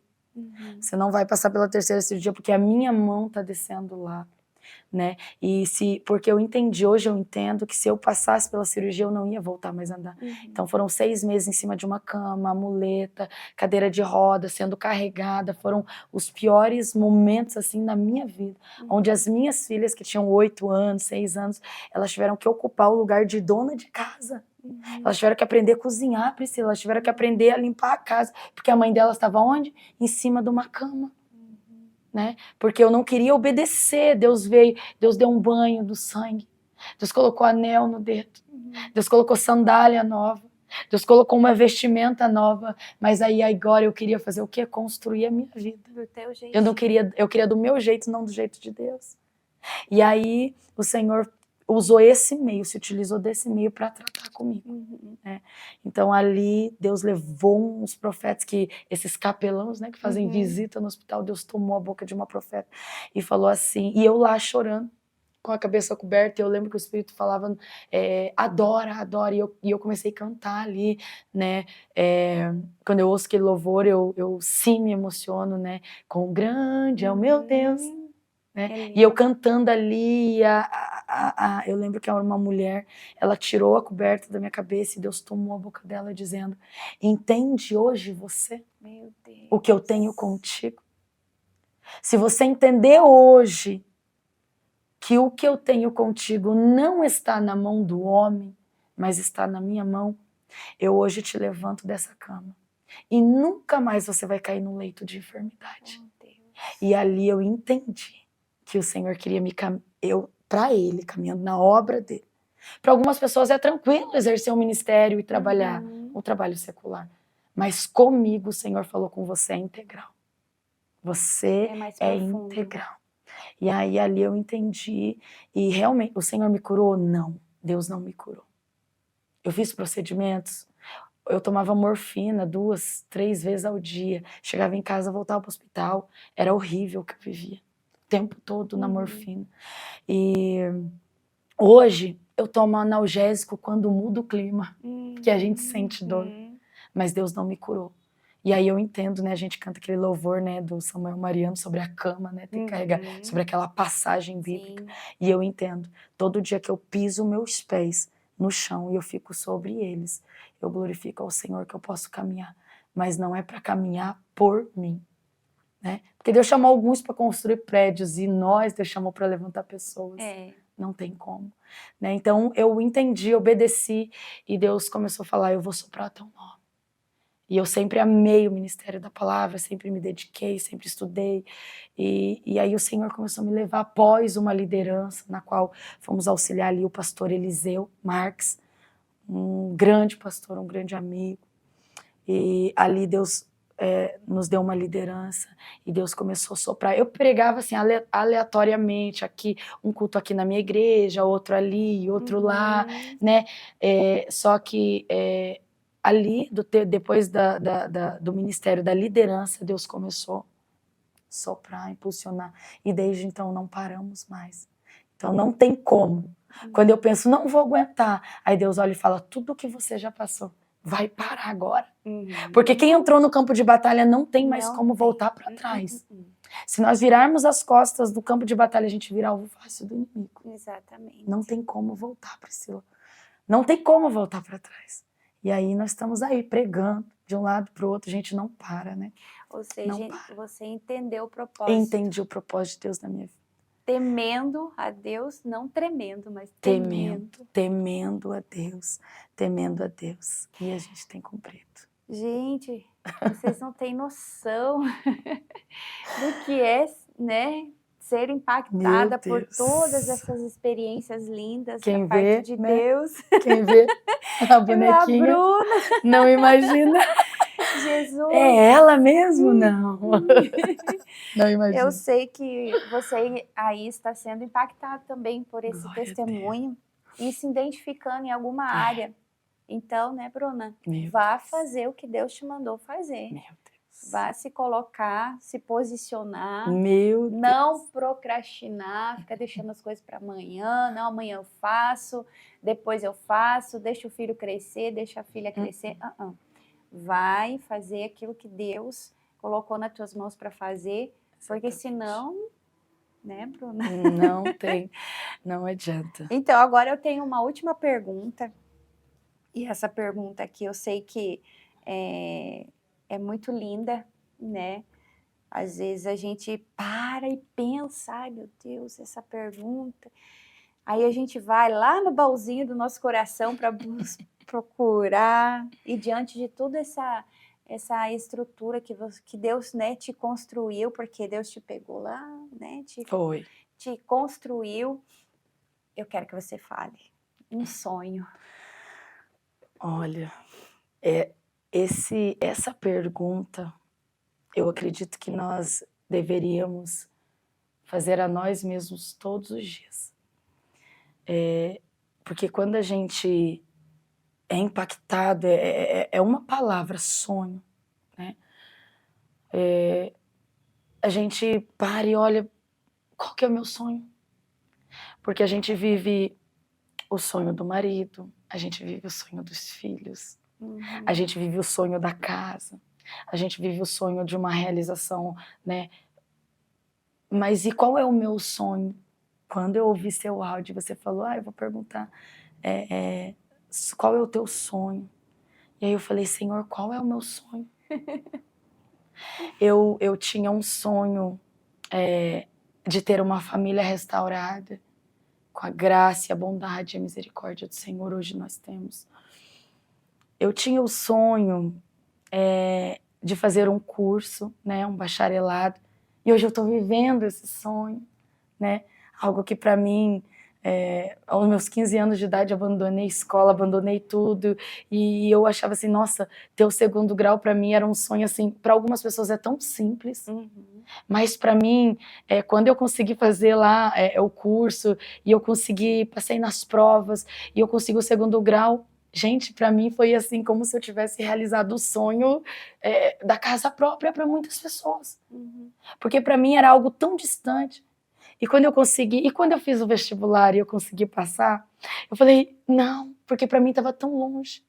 Você não vai passar pela terceira cirurgia, porque a minha mão está descendo lá. Né? Porque hoje eu entendo que se eu passasse pela cirurgia eu não ia voltar mais a andar. Então foram 6 meses em cima de uma cama, muleta, cadeira de roda, sendo carregada. Foram os piores momentos assim na minha vida, onde as minhas filhas, que tinham 8 anos, 6 anos, elas tiveram que ocupar o lugar de dona de casa. Elas tiveram que aprender a cozinhar, Priscila, elas tiveram que aprender a limpar a casa, porque a mãe delas estava onde? Em cima de uma cama. Né? Porque eu não queria obedecer. Deus veio, Deus deu um banho do sangue, Deus colocou anel no dedo, Deus colocou sandália nova, Deus colocou uma vestimenta nova, mas aí agora eu queria fazer o quê? Construir a minha vida. Do teu jeito. Eu queria do meu jeito, não do jeito de Deus. E aí o Senhor usou esse meio, se utilizou desse meio para tratar comigo. Né? Então ali Deus levou uns profetas, esses capelãos, né, que fazem visita no hospital, Deus tomou a boca de uma profeta e falou assim, e eu lá chorando, com a cabeça coberta, e eu lembro que o Espírito falava, adora, adora, e eu comecei a cantar ali, né, quando eu ouço aquele louvor, eu sim me emociono, né, quão grande é o meu Deus. Né? E eu cantando ali, eu lembro que uma mulher, ela tirou a coberta da minha cabeça e Deus tomou a boca dela dizendo, entende hoje você o que eu tenho contigo? Se você entender hoje que o que eu tenho contigo não está na mão do homem, mas está na minha mão, eu hoje te levanto dessa cama. E nunca mais você vai cair num leito de enfermidade. Oh, Deus. E ali eu entendi que o Senhor queria para Ele, caminhando na obra dele. Para algumas pessoas é tranquilo exercer um ministério e trabalhar um trabalho secular. Mas comigo o Senhor falou com você é integral. Você mais é profundo. integral. E aí ali eu entendi. E realmente, o Senhor me curou? Não, Deus não me curou. Eu fiz procedimentos. Eu tomava morfina 2, 3 vezes ao dia. Chegava em casa, voltava para o hospital. Era horrível o que eu vivia. O tempo todo na morfina. E hoje eu tomo analgésico quando muda o clima. Que a gente sente dor. Mas Deus não me curou. E aí eu entendo, né? A gente canta aquele louvor, né, do Samuel Mariano sobre a cama, né? Tem que carregar sobre aquela passagem bíblica. Sim. E eu entendo. Todo dia que eu piso meus pés no chão e eu fico sobre eles, eu glorifico ao Senhor que eu posso caminhar. Mas não é para caminhar por mim, né? Porque Deus chamou alguns para construir prédios e Deus chamou para levantar pessoas. Não tem como, né? Então eu entendi, obedeci e Deus começou a falar, eu vou soprar teu nome. E eu sempre amei o ministério da palavra, sempre me dediquei, sempre estudei. E aí o Senhor começou a me levar após uma liderança, na qual fomos auxiliar ali o pastor Eliseu Marques, um grande pastor, um grande amigo. E ali Deus nos deu uma liderança e Deus começou a soprar. Eu pregava assim aleatoriamente, aqui um culto aqui na minha igreja, outro ali, outro lá, né? Só que ali, depois do ministério da liderança, Deus começou a soprar, impulsionar. E desde então não paramos mais. Então não tem como. Quando eu penso, não vou aguentar, aí Deus olha e fala, tudo que você já passou, vai parar agora. Porque quem entrou no campo de batalha não tem mais como voltar para trás. Se nós virarmos as costas do campo de batalha, a gente vira alvo fácil do inimigo. Exatamente. Não tem como voltar, Priscila. Não tem como voltar para trás. E aí nós estamos aí pregando de um lado para o outro, a gente não para, né? Ou seja, você entendeu o Eu propósito. entendi o propósito de Deus na minha vida. Temendo a Deus, não tremendo, mas temendo a Deus, temendo a Deus. E a gente tem cumprido. Gente, vocês não têm noção do que é, né, ser impactada por todas essas experiências lindas da parte de Deus. Quem vê a bonequinha A Bruna. não imagina. Jesus. É ela mesmo? Não. Não imagina. Eu sei que você aí está sendo impactado também por esse Glória testemunho e se identificando em alguma área. Então, né, Bruna? Meu Vá Deus. fazer o que Deus te mandou fazer. Meu Deus. Vá se colocar, se posicionar. Meu Deus. Não procrastinar, ficar deixando as coisas para amanhã. Não, amanhã eu faço, depois eu faço, deixa o filho crescer, deixa a filha crescer. Vai fazer aquilo que Deus colocou nas tuas mãos para fazer, porque senão, né, Bruna? Não tem, não adianta. Então, agora eu tenho uma última pergunta, e essa pergunta aqui eu sei que é muito linda, né? Às vezes a gente para e pensa, ai meu Deus, essa pergunta. Aí a gente vai lá no baúzinho do nosso coração para procurar, e diante de toda essa estrutura que Deus, né, te construiu, porque Deus te pegou lá, né, te construiu, eu quero que você fale um sonho. Olha, essa pergunta, eu acredito que nós deveríamos fazer a nós mesmos todos os dias. Porque quando a gente é impactado, é uma palavra, sonho, né? A gente para e olha, qual que é o meu sonho? Porque a gente vive o sonho do marido, a gente vive o sonho dos filhos, a gente vive o sonho da casa, a gente vive o sonho de uma realização, né? Mas e qual é o meu sonho? Quando eu ouvi seu áudio, você falou, eu vou perguntar, qual é o teu sonho? E aí eu falei, Senhor, qual é o meu sonho? Eu tinha um sonho de ter uma família restaurada, com a graça, a bondade e a misericórdia do Senhor, hoje nós temos. Eu tinha o sonho de fazer um curso, né, um bacharelado, e hoje eu estou vivendo esse sonho, né, algo que para mim, aos meus 15 anos de idade, abandonei escola, abandonei tudo, e eu achava assim, nossa, ter o 2º grau para mim era um sonho assim, para algumas pessoas é tão simples, mas para mim, quando eu consegui fazer lá o curso, e eu passei nas provas, e eu consegui o 2º grau, gente, para mim foi assim, como se eu tivesse realizado o sonho da casa própria para muitas pessoas. Porque para mim era algo tão distante. E quando eu fiz o vestibular e eu consegui passar, eu falei, não, porque para mim estava tão longe,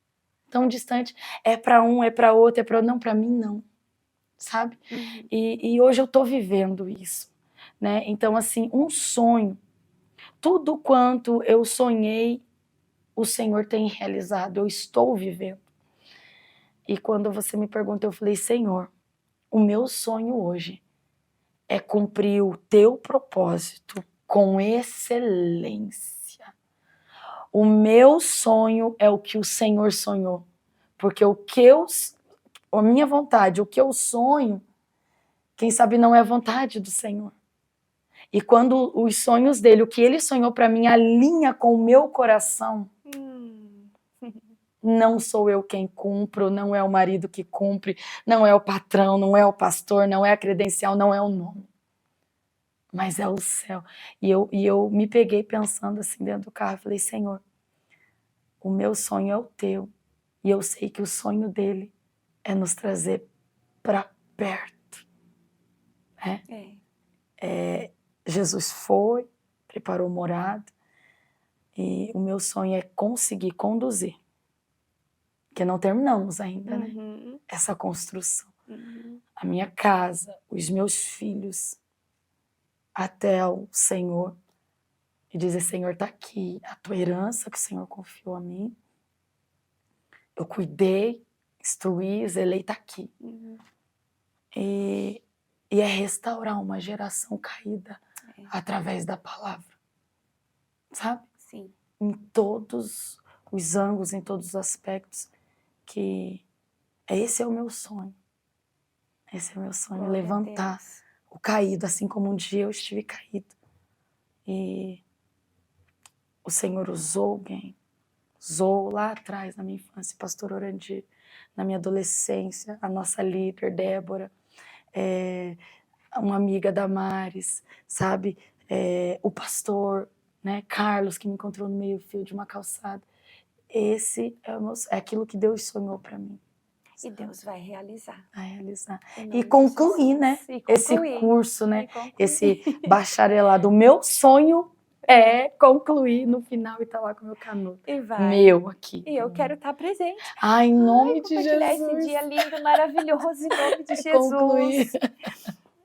tão distante. É para um, é para outro, não, para mim não, sabe? E hoje eu estou vivendo isso, né? Então, assim, um sonho, tudo quanto eu sonhei, o Senhor tem realizado, eu estou vivendo. E quando você me pergunta, eu falei, Senhor, o meu sonho hoje é cumprir o teu propósito com excelência. O meu sonho é o que o Senhor sonhou, porque a minha vontade, o que eu sonho, quem sabe não é a vontade do Senhor. E quando os sonhos dele, o que ele sonhou para mim, alinha com o meu coração, não sou eu quem cumpro, não é o marido que cumpre, não é o patrão, não é o pastor, não é a credencial, não é o nome. Mas é o céu. E eu me peguei pensando assim dentro do carro, falei, Senhor, o meu sonho é o teu. E eu sei que o sonho dele é nos trazer para perto. Né? Jesus foi, preparou morada, e o meu sonho é conseguir conduzir. Porque não terminamos ainda, né? Essa construção. A minha casa, os meus filhos, até o Senhor. E dizer, Senhor, está aqui a tua herança que o Senhor confiou a mim. Eu cuidei, instruí, zelei, está aqui. E é restaurar uma geração caída através da palavra. Sabe? Sim. Em todos os ângulos, em todos os aspectos. Que esse é o meu sonho. Esse é o meu sonho, Glória levantar o caído, assim como um dia eu estive caído. E o Senhor usou alguém, usou lá atrás, na minha infância, o pastor Orandir, na minha adolescência, a nossa líder, Débora, uma amiga da Maris, sabe? O pastor, né, Carlos, que me encontrou no meio-fio de uma calçada. Esse é aquilo que Deus sonhou para mim. E Deus vai realizar. Vai realizar. E concluir, né? Esse curso, né? Esse bacharelado. O meu sonho é concluir no final e estar lá com o meu canudo. E vai. Meu aqui. E eu quero estar presente. Ai, em nome de compartilhar Jesus. esse dia lindo, maravilhoso, em nome de Jesus. Concluir.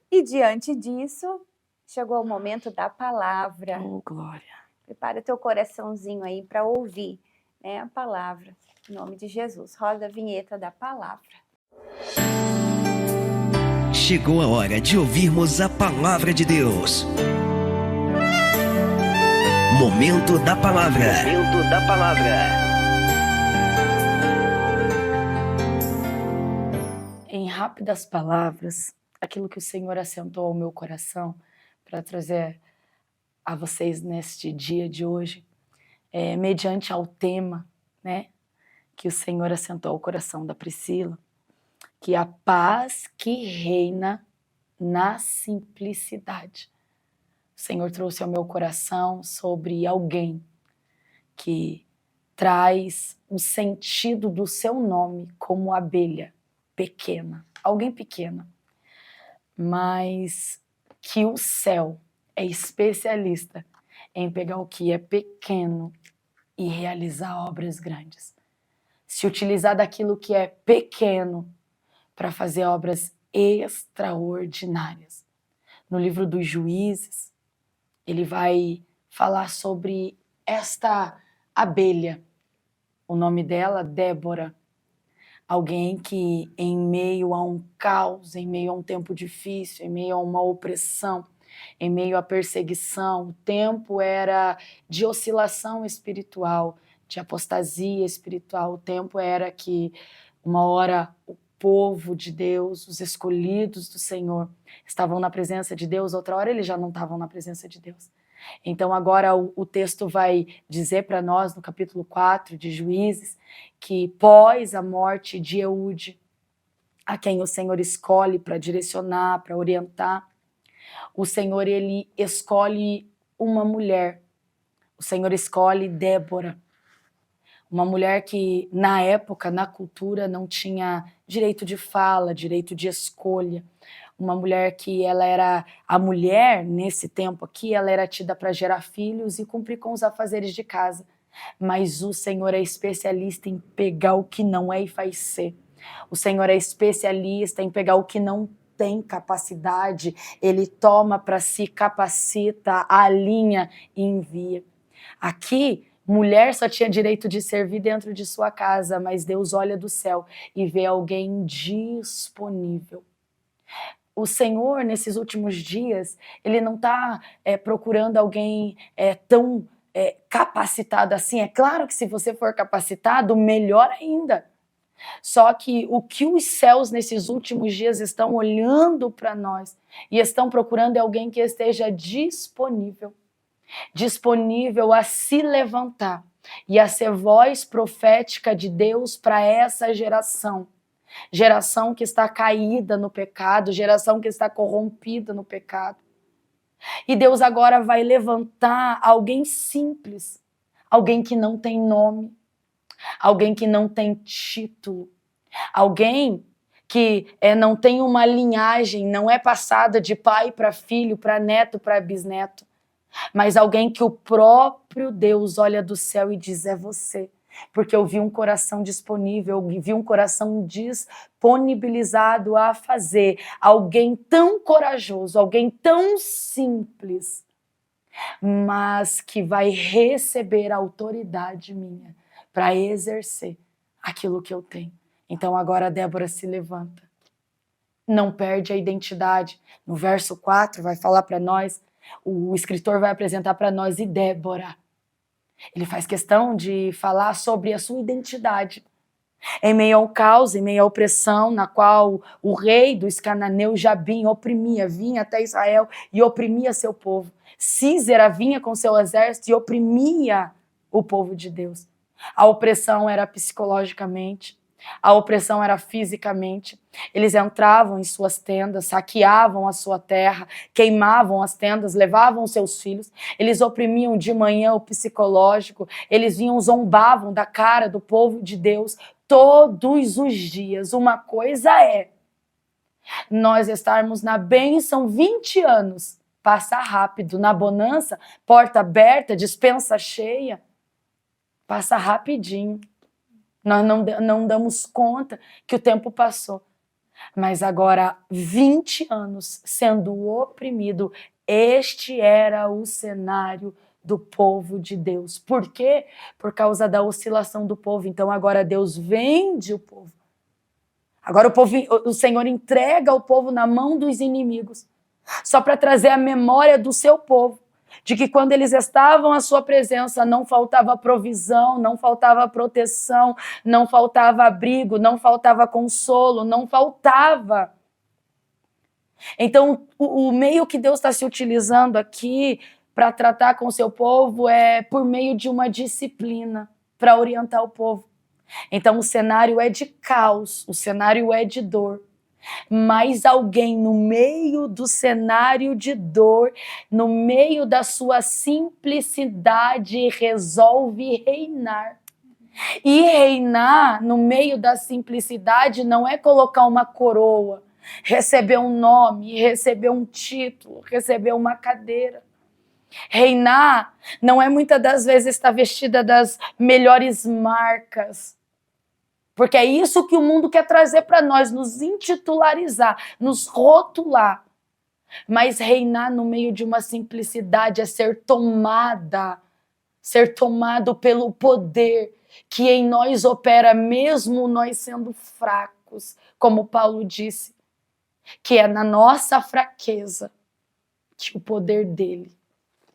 E diante disso, chegou o momento da palavra. Oh, glória. Prepara teu coraçãozinho aí para ouvir, né, a palavra. Em nome de Jesus. Roda a vinheta da palavra. Chegou a hora de ouvirmos a palavra de Deus. Momento da palavra. Momento da palavra. Em rápidas palavras, aquilo que o Senhor assentou ao meu coração para trazer a vocês neste dia de hoje, mediante ao tema, né, que o Senhor assentou ao coração da Priscila, que a paz que reina na simplicidade. O Senhor trouxe ao meu coração sobre alguém que traz o sentido do seu nome como abelha pequena, alguém pequena, mas que o céu é especialista em pegar o que é pequeno e realizar obras grandes. Se utilizar daquilo que é pequeno para fazer obras extraordinárias. No livro dos Juízes, ele vai falar sobre esta abelha. O nome dela, Débora. Alguém que, em meio a um caos, em meio a um tempo difícil, em meio a uma opressão, em meio à perseguição. O tempo era de oscilação espiritual, de apostasia espiritual. O tempo era que uma hora o povo de Deus, os escolhidos do Senhor, estavam na presença de Deus, outra hora eles já não estavam na presença de Deus. Então agora o texto vai dizer para nós, no capítulo 4 de Juízes, que pós a morte de Eude, a quem o Senhor escolhe para direcionar, para orientar, o Senhor, ele escolhe uma mulher. O Senhor escolhe Débora, uma mulher que na época, na cultura, não tinha direito de fala, direito de escolha. Uma mulher que ela era a mulher, nesse tempo aqui, ela era tida para gerar filhos e cumprir com os afazeres de casa. Mas o Senhor é especialista em pegar o que não é e faz ser. O Senhor é especialista em pegar o que não tem capacidade, ele toma para si, capacita, alinha e envia. Aqui, mulher só tinha direito de servir dentro de sua casa, mas Deus olha do céu e vê alguém disponível. O Senhor, nesses últimos dias, ele não está procurando alguém tão capacitado assim. É claro que se você for capacitado, melhor ainda. Só que o que os céus nesses últimos dias estão olhando para nós e estão procurando é alguém que esteja disponível a se levantar e a ser voz profética de Deus para essa geração. Geração que está caída no pecado, geração que está corrompida no pecado. E Deus agora vai levantar alguém simples, alguém que não tem nome, alguém que não tem título, alguém que não tem uma linhagem, não é passada de pai para filho, para neto, para bisneto, mas alguém que o próprio Deus olha do céu e diz, é você, porque eu vi um coração disponível, eu vi um coração disponibilizado a fazer, alguém tão corajoso, alguém tão simples, mas que vai receber a autoridade minha para exercer aquilo que eu tenho. Então agora a Débora se levanta, não perde a identidade. No verso 4 vai falar para nós, o escritor vai apresentar para nós, e Débora, ele faz questão de falar sobre a sua identidade. Em meio ao caos, em meio à opressão, na qual o rei dos cananeus Jabim oprimia, vinha até Israel e oprimia seu povo. Císera vinha com seu exército e oprimia o povo de Deus. A opressão era psicologicamente, a opressão era fisicamente. Eles entravam em suas tendas, saqueavam a sua terra, queimavam as tendas, levavam seus filhos. Eles oprimiam de manhã o psicológico, eles vinham, zombavam da cara do povo de Deus todos os dias. Uma coisa é nós estarmos na bênção 20 anos, passa rápido, na bonança, porta aberta, despensa cheia, passa rapidinho. Nós não damos conta que o tempo passou. Mas agora, 20 anos sendo oprimido, este era o cenário do povo de Deus. Por quê? Por causa da oscilação do povo. Então agora Deus vende o povo. Agora o Senhor entrega o povo na mão dos inimigos, só para trazer a memória do seu povo, de que quando eles estavam à sua presença não faltava provisão, não faltava proteção, não faltava abrigo, não faltava consolo, não faltava. Então o meio que Deus está se utilizando aqui para tratar com o seu povo é por meio de uma disciplina para orientar o povo. Então o cenário é de caos, o cenário é de dor. Mas alguém no meio do cenário de dor, no meio da sua simplicidade, resolve reinar. E reinar no meio da simplicidade não é colocar uma coroa, receber um nome, receber um título, receber uma cadeira. Reinar não é muitas das vezes estar vestida das melhores marcas, porque é isso que o mundo quer trazer para nós, nos intitularizar, nos rotular. Mas reinar no meio de uma simplicidade é ser tomado pelo poder que em nós opera, mesmo nós sendo fracos, como Paulo disse, que é na nossa fraqueza que o poder dele,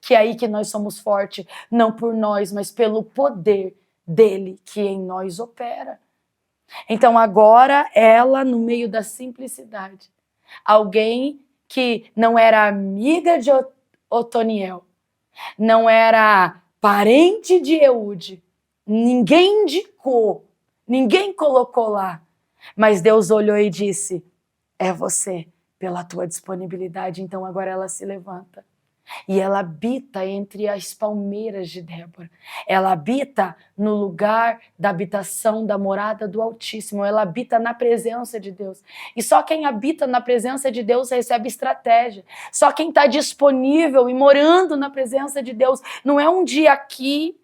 que é aí que nós somos fortes, não por nós, mas pelo poder dele que em nós opera. Então agora ela, no meio da simplicidade, alguém que não era amiga de Otoniel, não era parente de Eude, ninguém indicou, ninguém colocou lá, mas Deus olhou e disse, é você, pela tua disponibilidade. Então agora ela se levanta e ela habita entre as palmeiras de Débora. Ela habita no lugar da habitação, da morada do Altíssimo. Ela habita na presença de Deus. E só quem habita na presença de Deus recebe estratégia. Só quem está disponível e morando na presença de Deus. Não é um dia aqui,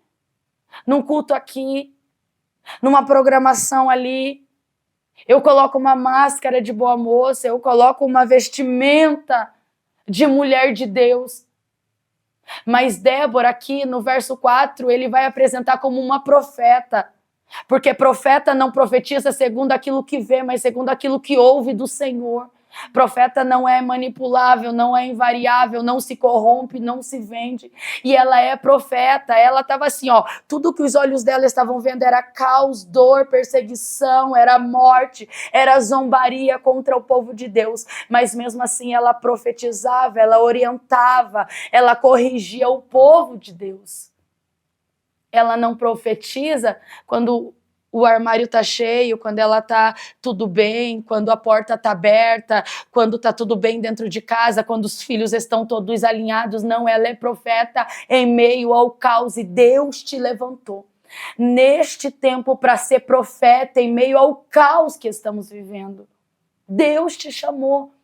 num culto aqui, numa programação ali. Eu coloco uma máscara de boa moça, eu coloco uma vestimenta de mulher de Deus. Mas Débora aqui no verso 4, ele vai apresentar como uma profeta. Porque profeta não profetiza segundo aquilo que vê, mas segundo aquilo que ouve do Senhor. Profeta não é manipulável, não é invariável, não se corrompe, não se vende. E ela é profeta, ela estava assim, ó, tudo que os olhos dela estavam vendo era caos, dor, perseguição, era morte, era zombaria contra o povo de Deus. Mas mesmo assim ela profetizava, ela orientava, ela corrigia o povo de Deus. Ela não profetiza quando o armário está cheio, quando ela está tudo bem, quando a porta está aberta, quando está tudo bem dentro de casa, quando os filhos estão todos alinhados. Não, ela é profeta em meio ao caos e Deus te levantou neste tempo para ser profeta em meio ao caos que estamos vivendo. Deus te chamou.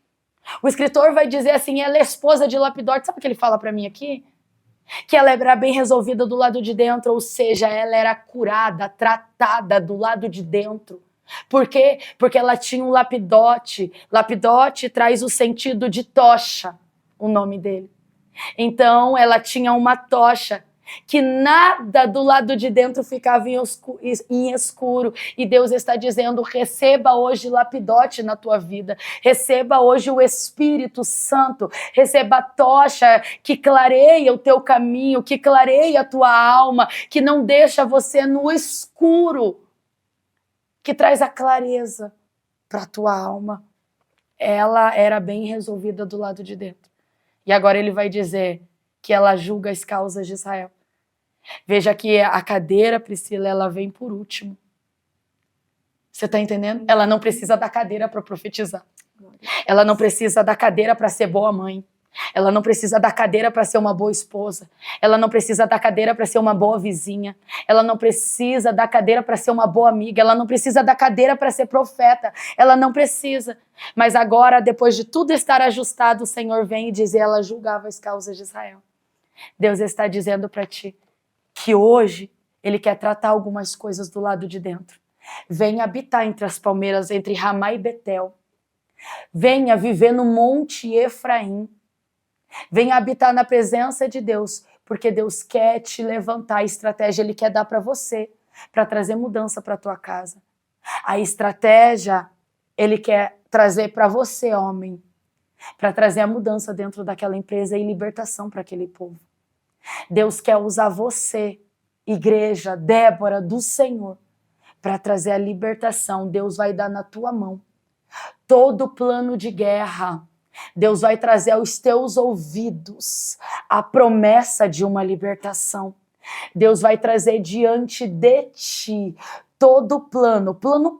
O escritor vai dizer assim, ela é esposa de Lapidote. Sabe o que ele fala para mim aqui? Que ela era bem resolvida do lado de dentro, ou seja, ela era curada, tratada do lado de dentro. Por quê? Porque ela tinha um lapidote. Lapidote traz o sentido de tocha, o nome dele. Então, ela tinha uma tocha que nada do lado de dentro ficava em escuro. E Deus está dizendo, receba hoje lapidote na tua vida, receba hoje o Espírito Santo, receba a tocha que clareia o teu caminho, que clareia a tua alma, que não deixa você no escuro, que traz a clareza para a tua alma. Ela era bem resolvida do lado de dentro. E agora ele vai dizer que ela julga as causas de Israel. Veja que a cadeira, Priscila, ela vem por último. Você está entendendo? Ela não precisa da cadeira para profetizar. Ela não precisa da cadeira para ser boa mãe. Ela não precisa da cadeira para ser uma boa esposa. Ela não precisa da cadeira para ser uma boa vizinha. Ela não precisa da cadeira para ser uma boa amiga. Ela não precisa da cadeira para ser profeta. Ela não precisa. Mas agora, depois de tudo estar ajustado, o Senhor vem e diz, ela julgava as causas de Israel. Deus está dizendo para ti que hoje Ele quer tratar algumas coisas do lado de dentro. Venha habitar entre as palmeiras, entre Ramá e Betel. Venha viver no Monte Efraim. Venha habitar na presença de Deus, porque Deus quer te levantar. A estratégia Ele quer dar para você, para trazer mudança para a tua casa. A estratégia Ele quer trazer para você, homem, para trazer a mudança dentro daquela empresa e libertação para aquele povo. Deus quer usar você, igreja, Débora do Senhor, para trazer a libertação. Deus vai dar na tua mão todo plano de guerra. Deus vai trazer aos teus ouvidos a promessa de uma libertação. Deus vai trazer diante de ti todo o plano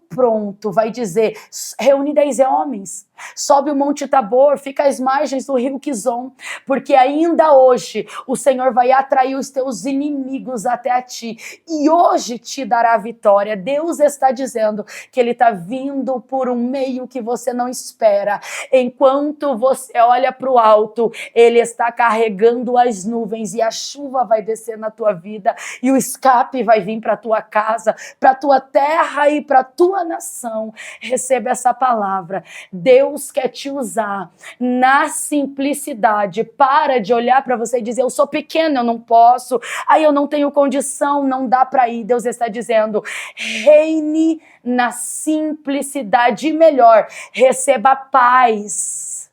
pronto, vai dizer, reúne 10 homens, sobe o Monte Tabor, fica às margens do rio Quizon, porque ainda hoje o Senhor vai atrair os teus inimigos até a ti, e hoje te dará vitória. Deus está dizendo que Ele está vindo por um meio que você não espera. Enquanto você olha para o alto, Ele está carregando as nuvens, e a chuva vai descer na tua vida, e o escape vai vir para a tua casa, para a tua terra e para a tua nação. Receba essa palavra. Deus quer te usar na simplicidade. Para de olhar para você e dizer, eu sou pequeno, eu não posso, aí eu não tenho condição, não dá para ir. Deus está dizendo, reine na simplicidade, e melhor, receba paz.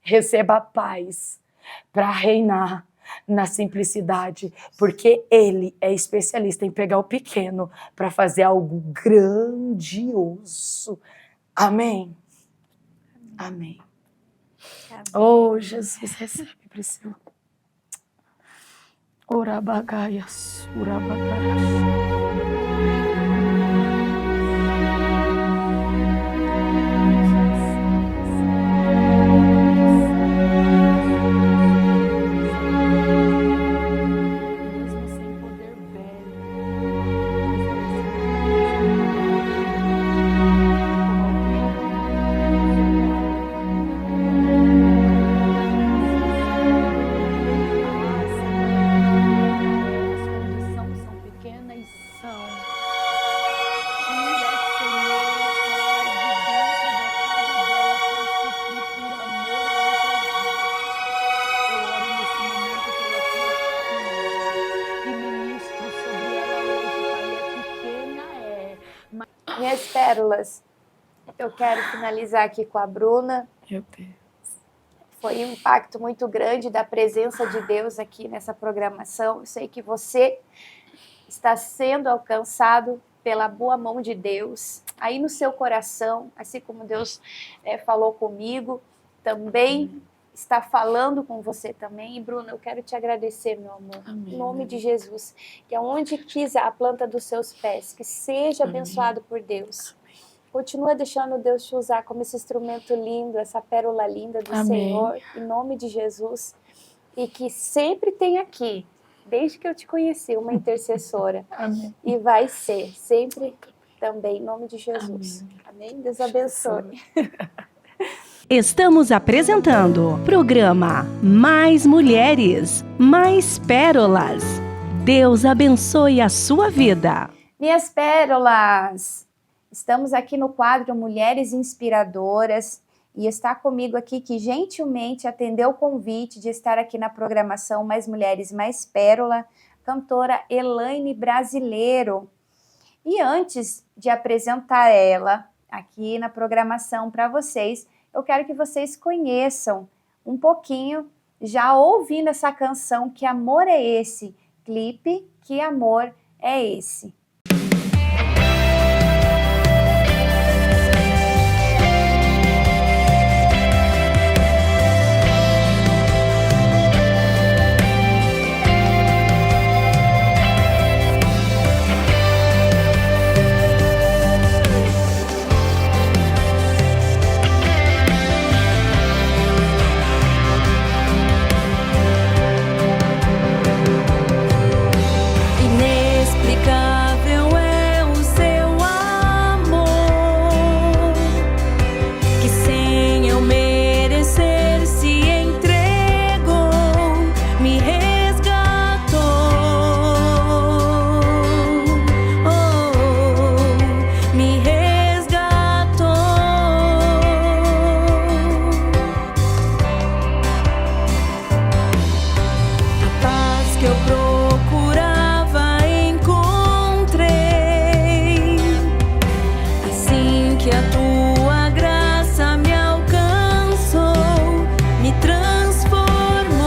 Receba paz. para reinar na simplicidade, porque Ele é especialista em pegar o pequeno para fazer algo grandioso. Amém? Amém. Oh, Jesus, recebe, Priscila. Orabagaia, surabagaia. Minhas pérolas, eu quero finalizar aqui com a Bruna. Meu Deus. Foi um impacto muito grande da presença de Deus aqui nessa programação. Eu sei que você está sendo alcançado pela boa mão de Deus, aí no seu coração, assim como Deus falou comigo, também está falando com você também. E Bruna, eu quero te agradecer, meu amor, Amém, em nome de Jesus, que aonde pisar a planta dos seus pés, que seja abençoado por Deus. Continua deixando Deus te usar como esse instrumento lindo, essa pérola linda do Senhor, em nome de Jesus. E que sempre tem aqui, desde que eu te conheci, uma intercessora. Amém. E vai ser, sempre também, em nome de Jesus. Amém? Deus abençoe. Estamos apresentando o programa Mais Mulheres, Mais Pérolas. Deus abençoe a sua vida. Minhas pérolas, estamos aqui no quadro Mulheres Inspiradoras e está comigo aqui que gentilmente atendeu o convite de estar aqui na programação Mais Mulheres, Mais Pérola, cantora Elaine Brasileiro. E antes de apresentar ela aqui na programação para vocês, eu quero que vocês conheçam um pouquinho, já ouvindo essa canção, Que Amor é Esse? Clipe, Que Amor é Esse? Me transformou.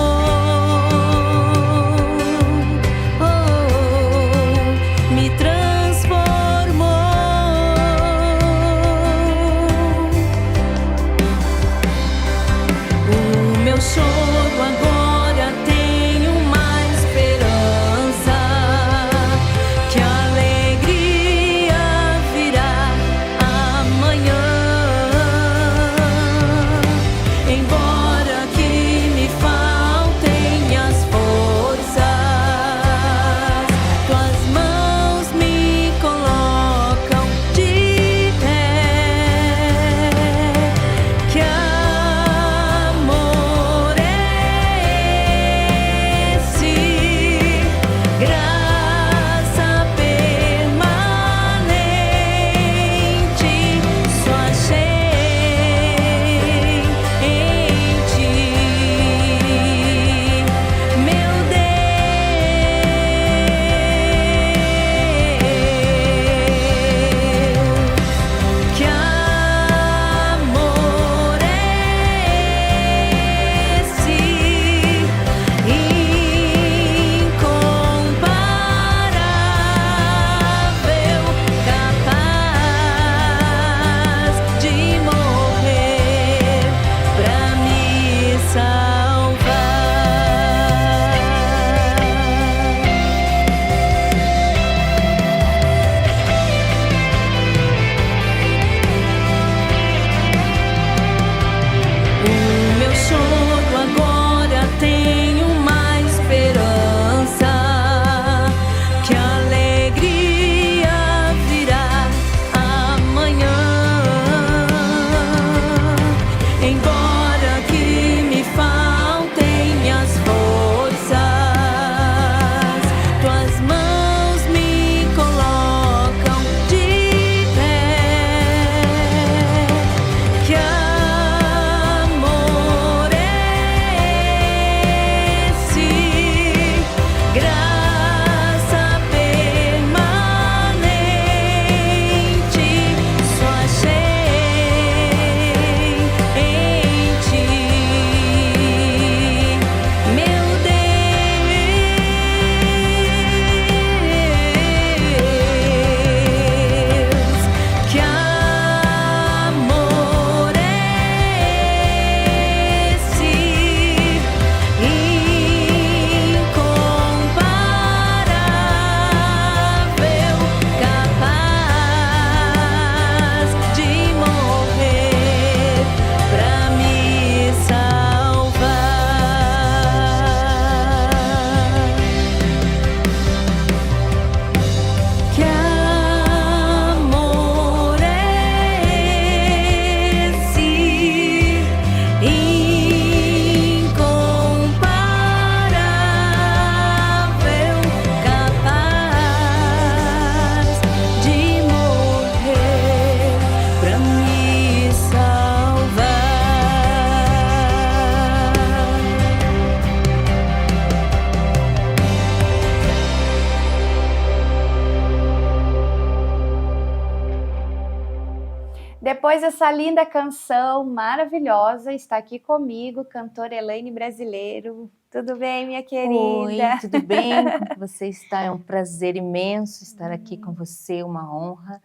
depois dessa linda canção maravilhosa, está aqui comigo, cantora Elaine Brasileiro. Tudo bem, minha querida? Oi, tudo bem? Como você está? É um prazer imenso estar aqui com você, uma honra.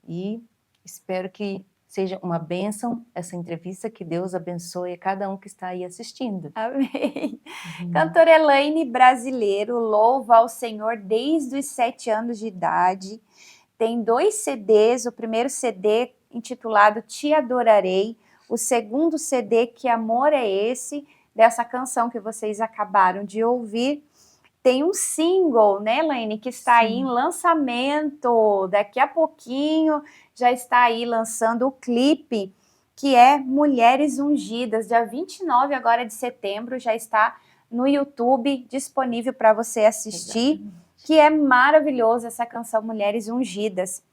E espero que seja uma bênção essa entrevista, que Deus abençoe a cada um que está aí assistindo. Amém. Cantora Elaine Brasileiro louva ao Senhor desde os 7 anos de idade. Tem 2 CDs, o primeiro CD intitulado Te Adorarei, o segundo CD, Que Amor é Esse?, dessa canção que vocês acabaram de ouvir. Tem um single, né, Elaine, que está aí em lançamento. Daqui a pouquinho já está aí lançando o clipe, que é Mulheres Ungidas. Dia 29 agora de setembro já está no YouTube disponível para você assistir. Exatamente. Que é maravilhoso essa canção Mulheres Ungidas.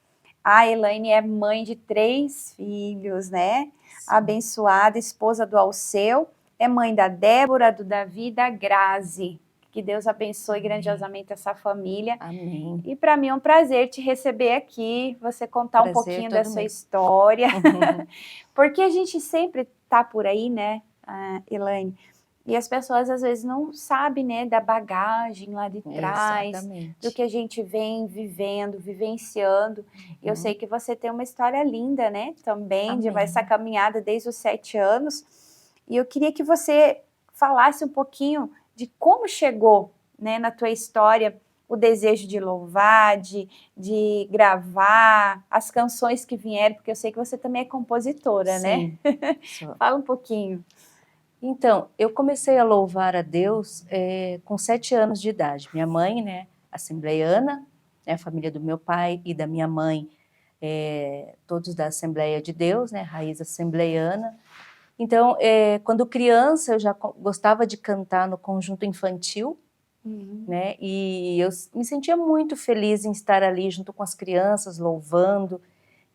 A Elaine é mãe de 3 filhos, né? Sim. Abençoada, esposa do Alceu. É mãe da Débora, do Davi e da Grazi. Que Deus abençoe grandiosamente essa família. Amém. E para mim é um prazer te receber aqui, você contar um pouquinho da sua história. Porque a gente sempre tá por aí, né, Elaine? E as pessoas às vezes não sabem, né, da bagagem lá de trás, exatamente, do que a gente vem vivendo, vivenciando. Eu sei que você tem uma história linda, né, também, amém, de essa caminhada desde os 7 anos. E eu queria que você falasse um pouquinho de como chegou, né, na tua história o desejo de louvar, de gravar, as canções que vieram, porque eu sei que você também é compositora, sim, né? Fala um pouquinho. Então, eu comecei a louvar a Deus com 7 anos de idade. Minha mãe, né, assembleiana, né, a família do meu pai e da minha mãe, todos da Assembleia de Deus, né, raiz assembleiana. Então, quando criança, eu já gostava de cantar no conjunto infantil, né? E eu me sentia muito feliz em estar ali junto com as crianças, louvando.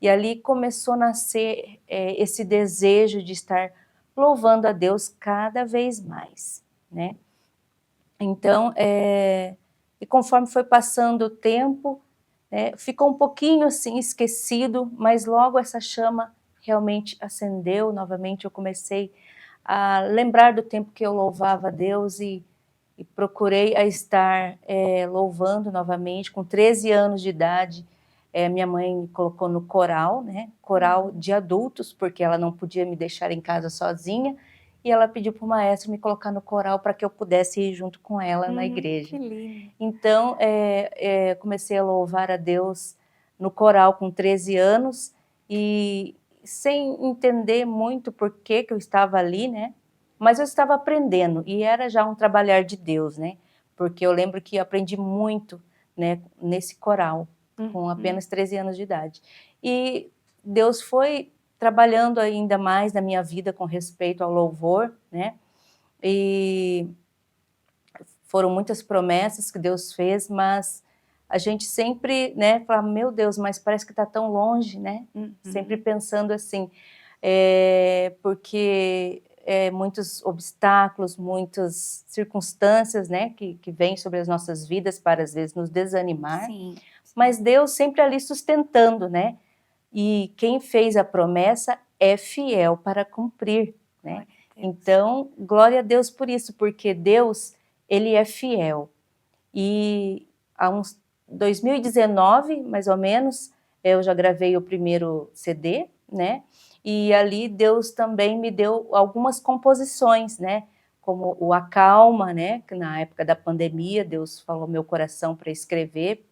E ali começou a nascer esse desejo de estar louvando a Deus cada vez mais, né? Então, e conforme foi passando o tempo, ficou um pouquinho assim esquecido, mas logo essa chama realmente acendeu novamente. Eu comecei a lembrar do tempo que eu louvava a Deus e procurei a estar louvando novamente. Com 13 anos de idade, minha mãe me colocou no coral, né? Coral de adultos, porque ela não podia me deixar em casa sozinha, e ela pediu para o maestro me colocar no coral para que eu pudesse ir junto com ela na igreja. Que lindo. Então, comecei a louvar a Deus no coral com 13 anos, e sem entender muito por que eu estava ali, né? Mas eu estava aprendendo, e era já um trabalhar de Deus, né? Porque eu lembro que eu aprendi muito, né, nesse coral, com apenas 13 anos de idade. E Deus foi trabalhando ainda mais na minha vida com respeito ao louvor, né? E foram muitas promessas que Deus fez, mas a gente sempre, né, fala, meu Deus, mas parece que está tão longe, né? Sempre pensando assim, porque muitos obstáculos, muitas circunstâncias, né, que vêm sobre as nossas vidas para, às vezes, nos desanimar. Sim. Mas Deus sempre ali sustentando, né? E quem fez a promessa é fiel para cumprir, né? Então, glória a Deus por isso, porque Deus, Ele é fiel. E há uns 2019, mais ou menos, eu já gravei o primeiro CD, né? E ali Deus também me deu algumas composições, né? Como o Acalma, né? Que na época da pandemia, Deus falou meu coração para escrever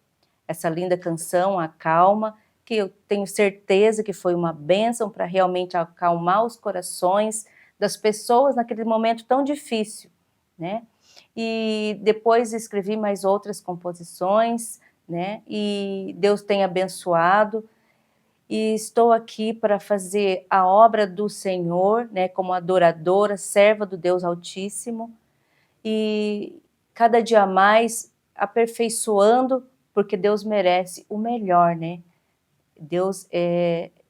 essa linda canção, Acalma, que eu tenho certeza que foi uma bênção para realmente acalmar os corações das pessoas naquele momento tão difícil, né? E depois escrevi mais outras composições, né? E Deus tem abençoado, e estou aqui para fazer a obra do Senhor, né? Como adoradora, serva do Deus Altíssimo, e cada dia mais aperfeiçoando, porque Deus merece o melhor, né? Deus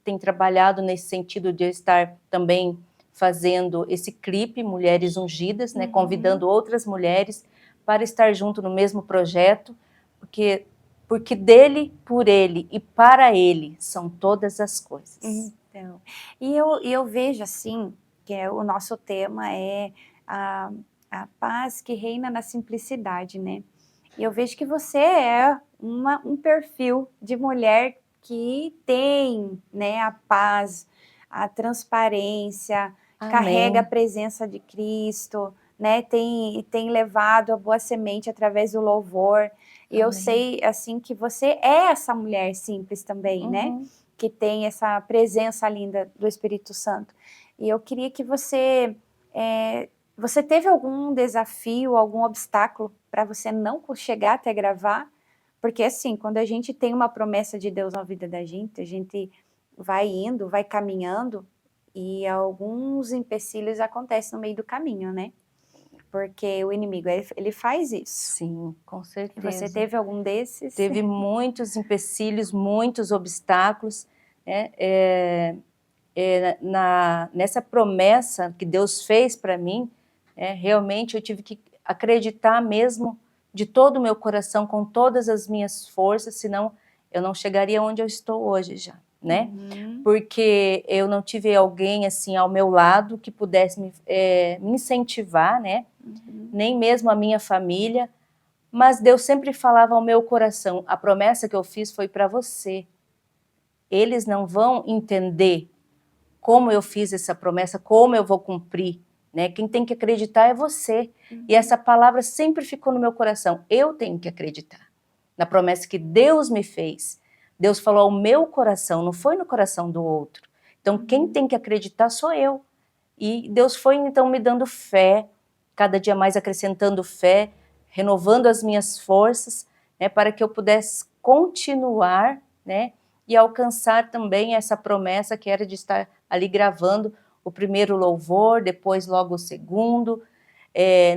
tem trabalhado nesse sentido de eu estar também fazendo esse clipe Mulheres Ungidas, né, convidando outras mulheres para estar junto no mesmo projeto, porque dele, por ele e para ele são todas as coisas. Então, e eu vejo assim, que o nosso tema é a, a paz que reina na simplicidade, né? E eu vejo que você é um perfil de mulher que tem, né, a paz, a transparência, carrega a Amém. presença de Cristo, né? Tem levado a boa semente através do louvor. E eu Amém. sei, assim, que você é essa mulher simples também, né? Uhum. Que tem essa presença linda do Espírito Santo. E eu queria que você teve algum desafio, algum obstáculo para você não chegar até gravar? Porque assim, quando a gente tem uma promessa de Deus na vida da gente, a gente vai indo, vai caminhando e alguns empecilhos acontecem no meio do caminho, né? Porque o inimigo, ele faz isso. Sim, com E certeza. você teve algum desses? Teve muitos empecilhos, muitos obstáculos, né? Nessa promessa que Deus fez para mim, realmente eu tive que acreditar mesmo de todo o meu coração, com todas as minhas forças, senão eu não chegaria onde eu estou hoje já, né? Uhum. Porque eu não tive alguém assim ao meu lado que pudesse me incentivar, né? Uhum. Nem mesmo a minha família, mas Deus sempre falava ao meu coração, a promessa que eu fiz foi para você. Eles não vão entender como eu fiz essa promessa, como eu vou cumprir, né? Quem tem que acreditar é você. Uhum. E essa palavra sempre ficou no meu coração. Eu tenho que acreditar na promessa que Deus me fez. Deus falou ao meu coração, não foi no coração do outro. Então, quem tem que acreditar sou eu. E Deus foi, então, me dando fé, cada dia mais acrescentando fé, renovando as minhas forças, né, para que eu pudesse continuar, né, e alcançar também essa promessa que era de estar ali gravando o primeiro louvor, depois logo o segundo.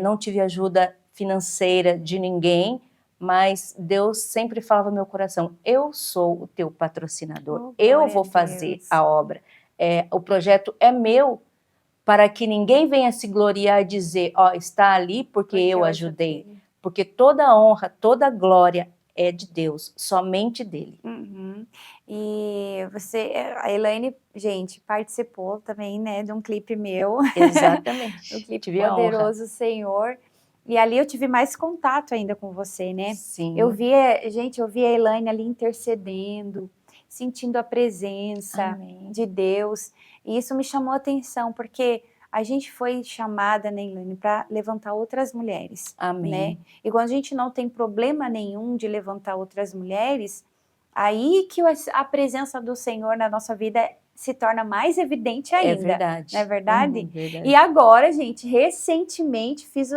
Não tive ajuda financeira de ninguém, mas Deus sempre falava no meu coração, eu sou o teu patrocinador, eu vou fazer a obra. O projeto é meu, para que ninguém venha se gloriar e dizer, está ali porque eu ajudei. Porque toda a honra, toda a glória é de Deus, somente dele. Uhum. E a Elaine, gente, participou também, né, de um clipe meu. Exatamente. O clipe Tive a honra. Poderoso Senhor. E ali eu tive mais contato ainda com você, né? Sim. Eu via a Elaine ali intercedendo, sentindo a presença Amém. de Deus. E isso me chamou a atenção, porque a gente foi chamada, né, Elaine, para levantar outras mulheres. Amém. Né? E quando a gente não tem problema nenhum de levantar outras mulheres, aí que a presença do Senhor na nossa vida se torna mais evidente ainda. É verdade. Não é verdade? Uhum, verdade. E agora, gente, recentemente fiz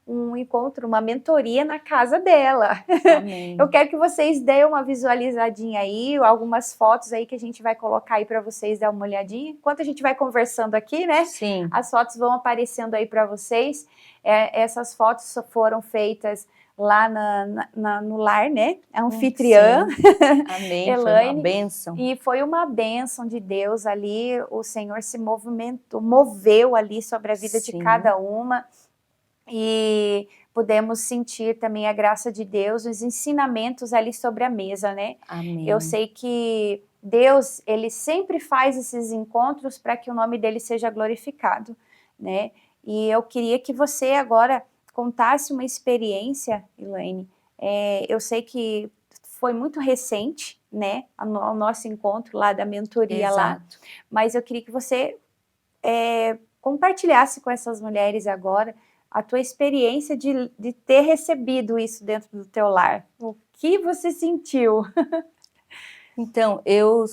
um encontro, uma mentoria na casa dela. Amém. Eu quero que vocês deem uma visualizadinha aí, algumas fotos aí que a gente vai colocar aí para vocês dar uma olhadinha. Enquanto a gente vai conversando aqui, né? Sim. As fotos vão aparecendo aí para vocês. Essas fotos foram feitas lá no lar, né? A anfitriã. Amém. Elaine, foi uma bênção. E foi uma bênção de Deus ali. O Senhor se moveu ali sobre a vida de cada uma. E pudemos sentir também a graça de Deus, os ensinamentos ali sobre a mesa, né? Amém. Eu sei que Deus, ele sempre faz esses encontros para que o nome dele seja glorificado, né? E eu queria que você agora contasse uma experiência, Elaine. Eu sei que foi muito recente, né? O nosso encontro lá da mentoria. Exato. Lá. Mas eu queria que você compartilhasse com essas mulheres agora a tua experiência de ter recebido isso dentro do teu lar. O que você sentiu? Então, eu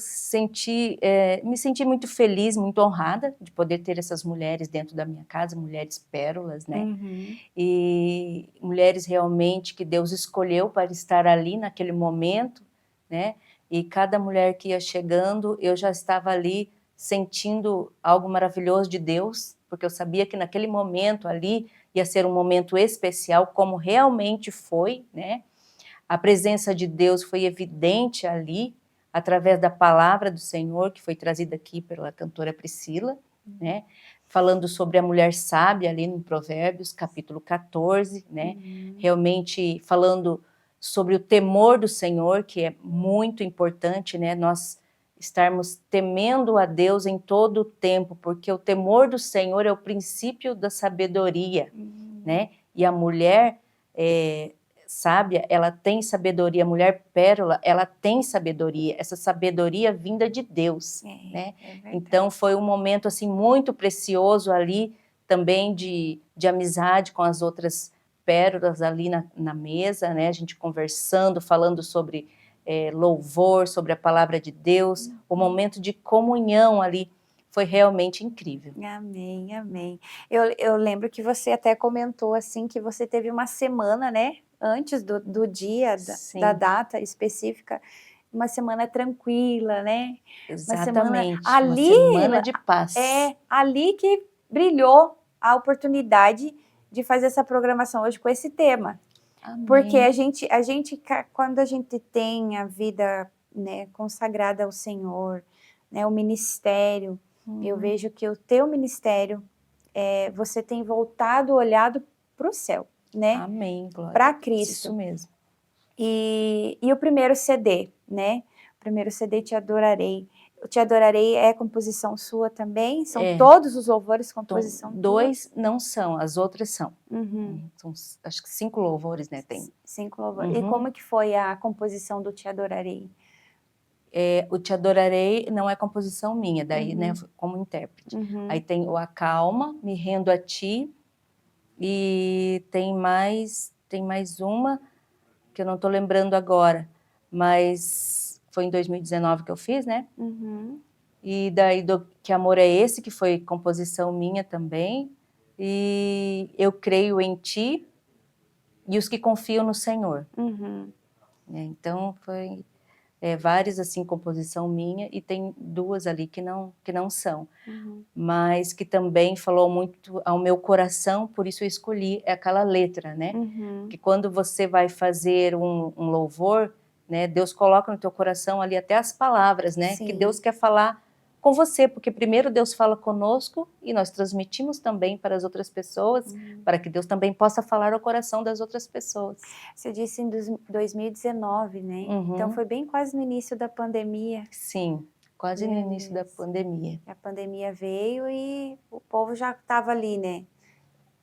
me senti muito feliz, muito honrada de poder ter essas mulheres dentro da minha casa, mulheres pérolas, né? Uhum. E mulheres realmente que Deus escolheu para estar ali naquele momento, né? E cada mulher que ia chegando, eu já estava ali sentindo algo maravilhoso de Deus, porque eu sabia que naquele momento ali ia ser um momento especial, como realmente foi, né? A presença de Deus foi evidente ali, através da palavra do Senhor, que foi trazida aqui pela cantora Priscila, né? Falando sobre a mulher sábia ali no Provérbios, capítulo 14, né? Realmente falando sobre o temor do Senhor, que é muito importante, né? Nós estarmos temendo a Deus em todo o tempo, porque o temor do Senhor é o princípio da sabedoria, né? E a mulher sábia, ela tem sabedoria, a mulher pérola, ela tem sabedoria, essa sabedoria vinda de Deus, né? Então foi um momento assim muito precioso ali, também de amizade com as outras pérolas ali na mesa, né? A gente conversando, falando sobre louvor, sobre a palavra de Deus, o momento de comunhão ali foi realmente incrível. Amém, amém. Eu lembro que você até comentou assim que você teve uma semana, né? Antes do dia, da data específica, uma semana tranquila, né? Exatamente, uma semana de paz. Ali que brilhou a oportunidade de fazer essa programação hoje com esse tema. Amém. Porque a gente, quando a gente tem a vida, né, consagrada ao Senhor, né, o ministério, eu vejo que o teu ministério, você tem voltado, olhado para o céu, né? Amém, glória. Para Cristo. Isso mesmo. E o primeiro CD, né? O primeiro CD, Te Adorarei. O Te Adorarei é composição sua também? São todos os louvores composição tua? 2 não são, as outras são. São acho que 5 louvores, né? Tem 5 louvores. E como que foi a composição do Te Adorarei? O Te Adorarei não é composição minha, daí, né, como intérprete. Aí tem o Acalma, Me Rendo a Ti, e tem mais uma que eu não estou lembrando agora, mas foi em 2019 que eu fiz, né? E daí Que Amor é Esse, que foi composição minha também, e Eu Creio em Ti, e Os que Confiam no Senhor. Então foi várias assim, composição minha, e tem 2 ali que não são, mas que também falou muito ao meu coração, por isso eu escolhi aquela letra, né? Que quando você vai fazer um louvor, né, Deus coloca no teu coração ali até as palavras, né? Sim. Que Deus quer falar com você, porque primeiro Deus fala conosco e nós transmitimos também para as outras pessoas, para que Deus também possa falar ao coração das outras pessoas. Você disse em 2019, né? Então foi bem quase no início da pandemia. Sim, quase no início da pandemia. A pandemia veio e o povo já estava ali, né?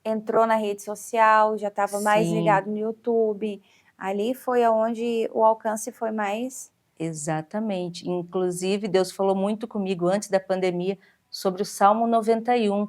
Entrou na rede social, já estava mais ligado no YouTube. Ali foi onde o alcance foi mais... Exatamente. Inclusive, Deus falou muito comigo antes da pandemia sobre o Salmo 91.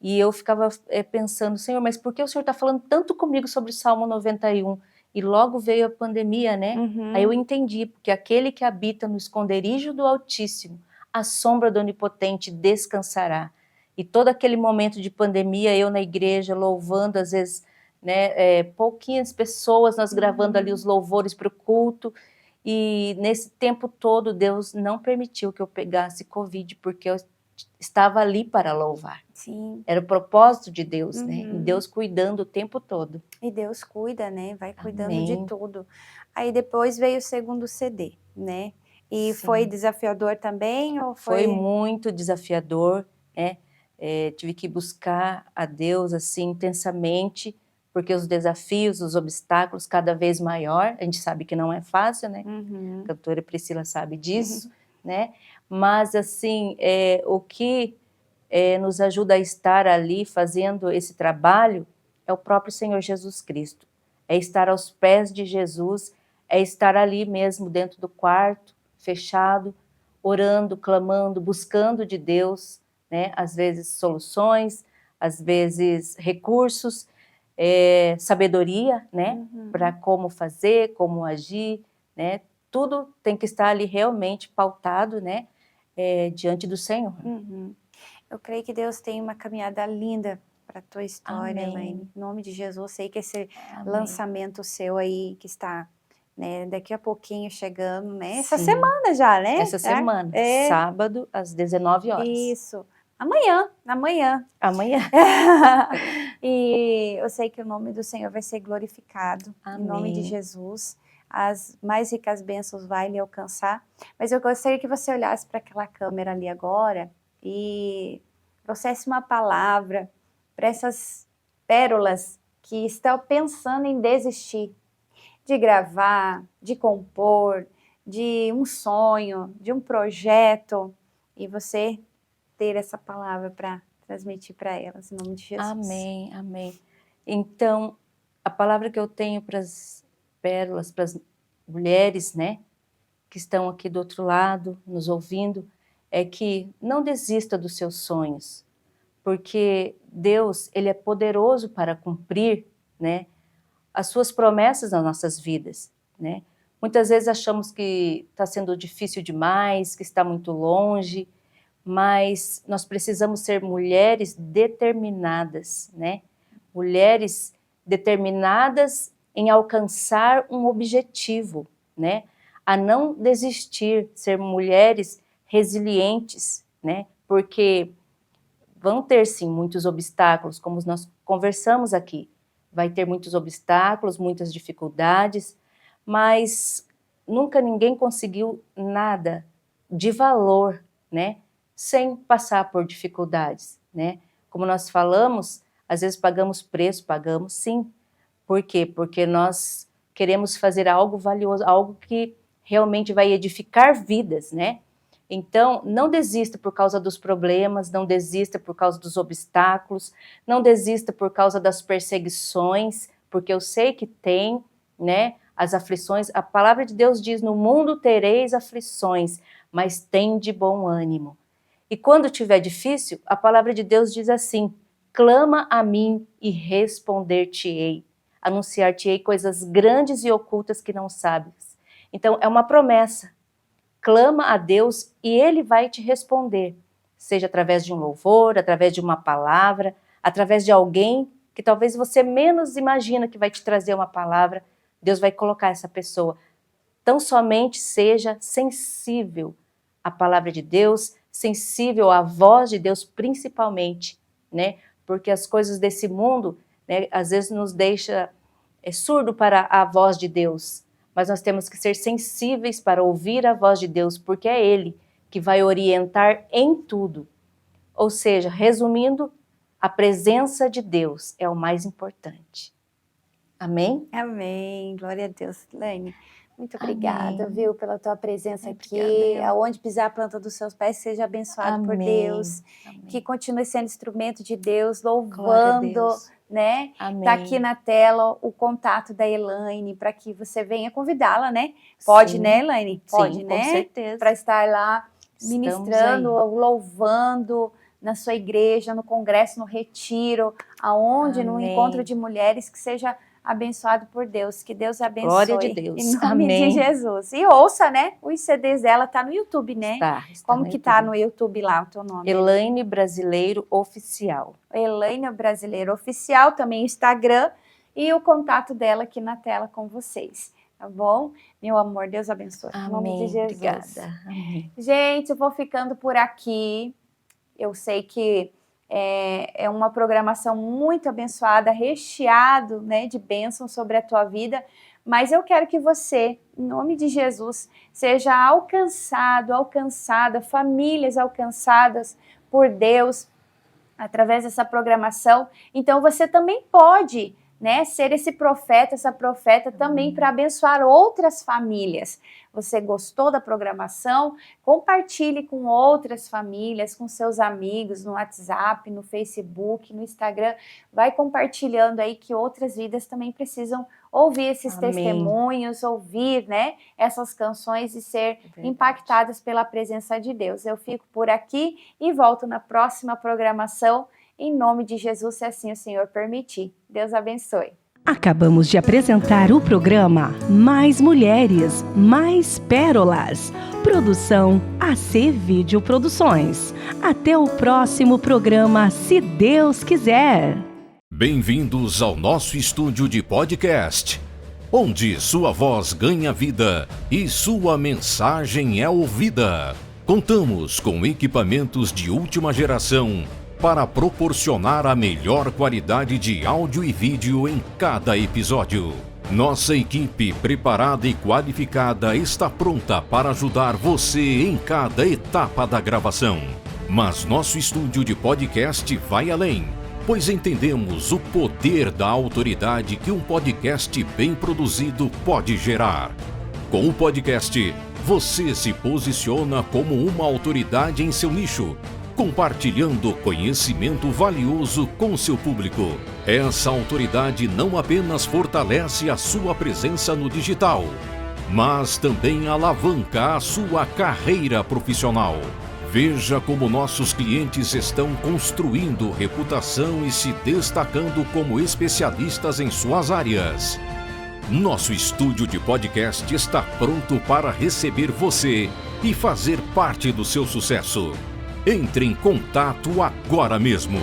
E eu ficava pensando, Senhor, mas por que o Senhor está falando tanto comigo sobre o Salmo 91? E logo veio a pandemia, né? Aí eu entendi, porque aquele que habita no esconderijo do Altíssimo, à sombra do Onipotente descansará. E todo aquele momento de pandemia, eu na igreja louvando, às vezes, né, pouquinhas pessoas, nós gravando ali os louvores para o culto. E nesse tempo todo, Deus não permitiu que eu pegasse Covid, porque eu estava ali para louvar. Sim. Era o propósito de Deus, né? E Deus cuidando o tempo todo. E Deus cuida, né? Vai cuidando de tudo. Aí depois veio o segundo CD, né? E foi desafiador também? Ou foi muito desafiador, né? Tive que buscar a Deus assim intensamente, porque os desafios, os obstáculos cada vez maior, a gente sabe que não é fácil, né? A cantora Priscila sabe disso, né? Mas assim, o que nos ajuda a estar ali fazendo esse trabalho é o próprio Senhor Jesus Cristo. É estar aos pés de Jesus, é estar ali mesmo dentro do quarto, fechado, orando, clamando, buscando de Deus, né? Às vezes soluções, às vezes recursos, sabedoria, né? Para como fazer, como agir, né? Tudo tem que estar ali realmente pautado, né? Diante do Senhor. Eu creio que Deus tem uma caminhada linda para a tua história, Elaine. Em nome de Jesus, sei que esse lançamento seu aí, que está, né, daqui a pouquinho chegando, né? Essa semana já, né? Essa semana, sábado, às 19 horas. Isso. Amanhã. Amanhã. E eu sei que o nome do Senhor vai ser glorificado. Amém. Em nome de Jesus. As mais ricas bênçãos vai lhe alcançar. Mas eu gostaria que você olhasse para aquela câmera ali agora e trouxesse uma palavra para essas pérolas que estão pensando em desistir de gravar, de compor, de um sonho, de um projeto, e você ter essa palavra para transmitir para elas, em nome de Jesus. Amém, amém. Então, a palavra que eu tenho para as pérolas, para as mulheres, né, que estão aqui do outro lado, nos ouvindo, é que não desista dos seus sonhos, porque Deus, Ele é poderoso para cumprir, né, as suas promessas nas nossas vidas, né? Muitas vezes achamos que está sendo difícil demais, que está muito longe, mas nós precisamos ser mulheres determinadas, né? Mulheres determinadas em alcançar um objetivo, né? A não desistir, ser mulheres resilientes, né? Porque vão ter sim muitos obstáculos, como nós conversamos aqui. Vai ter muitos obstáculos, muitas dificuldades, mas nunca ninguém conseguiu nada de valor, né? Sem passar por dificuldades, né? Como nós falamos, às vezes pagamos preço, pagamos sim. Por quê? Porque nós queremos fazer algo valioso, algo que realmente vai edificar vidas, né? Então, não desista por causa dos problemas, não desista por causa dos obstáculos, não desista por causa das perseguições, porque eu sei que tem, né? As aflições, a palavra de Deus diz, no mundo tereis aflições, mas tende bom ânimo. E quando tiver difícil, a palavra de Deus diz assim, clama a mim e responder-te-ei, anunciar-te-ei coisas grandes e ocultas que não sabes. Então, é uma promessa. Clama a Deus e Ele vai te responder, seja através de um louvor, através de uma palavra, através de alguém que talvez você menos imagina que vai te trazer uma palavra, Deus vai colocar essa pessoa. Tão somente seja sensível à palavra de Deus, sensível à voz de Deus principalmente, né? Porque as coisas desse mundo, né, às vezes nos deixa surdo para a voz de Deus. Mas nós temos que ser sensíveis para ouvir a voz de Deus, porque é Ele que vai orientar em tudo. Ou seja, resumindo, a presença de Deus é o mais importante. Amém? Amém. Glória a Deus, Laine. Muito obrigada, Amém. viu, pela tua presença aqui. Obrigada, Aonde pisar a planta dos seus pés, seja abençoado por Amém. Deus. Amém. Que continue sendo instrumento de Deus, Glória a louvando, Deus. né? Amém. Tá aqui na tela o contato da Elaine, para que você venha convidá-la, né? Pode, Sim. né, Elaine? Pode, Sim, né? com certeza. Para estar lá Estamos ministrando, aí. louvando na sua igreja, no congresso, no retiro, aonde, no Amém. encontro de mulheres, que seja abençoado por Deus, que Deus abençoe. Glória de Deus. Em nome Amém. de Jesus. E ouça, né? Os CDs dela tá no YouTube, né? Está Como no que tá YouTube. no YouTube lá o teu nome? Elaine Brasileiro Oficial. Elaine Brasileiro Oficial, também o Instagram e o contato dela aqui na tela com vocês. Tá bom? Meu amor, Deus abençoe. Em nome Amém. de Jesus. Obrigada. Amém. Gente, eu vou ficando por aqui. Eu sei que é uma programação muito abençoada, recheado, né, de bênçãos sobre a tua vida, mas eu quero que você, em nome de Jesus, seja alcançado, alcançada, famílias alcançadas por Deus através dessa programação. Então você também pode, né, ser esse profeta, essa profeta também para abençoar outras famílias. Você gostou da programação? Compartilhe com outras famílias, com seus amigos, no WhatsApp, no Facebook, no Instagram. Vai compartilhando aí que outras vidas também precisam ouvir esses Amém. testemunhos, ouvir, né, essas canções e ser Verdade. impactadas pela presença de Deus. Eu fico por aqui e volto na próxima programação. Em nome de Jesus, se assim o Senhor permitir. Deus abençoe. Acabamos de apresentar o programa Mais Mulheres, Mais Pérolas. Produção AC Vídeo Produções. Até o próximo programa, se Deus quiser. Bem-vindos ao nosso estúdio de podcast, onde sua voz ganha vida e sua mensagem é ouvida. Contamos com equipamentos de última geração para proporcionar a melhor qualidade de áudio e vídeo em cada episódio. Nossa equipe preparada e qualificada está pronta para ajudar você em cada etapa da gravação. Mas nosso estúdio de podcast vai além, pois entendemos o poder da autoridade que um podcast bem produzido pode gerar. Com o podcast, você se posiciona como uma autoridade em seu nicho, compartilhando conhecimento valioso com seu público. Essa autoridade não apenas fortalece a sua presença no digital, mas também alavanca a sua carreira profissional. Veja como nossos clientes estão construindo reputação e se destacando como especialistas em suas áreas. Nosso estúdio de podcast está pronto para receber você e fazer parte do seu sucesso. Entre em contato agora mesmo.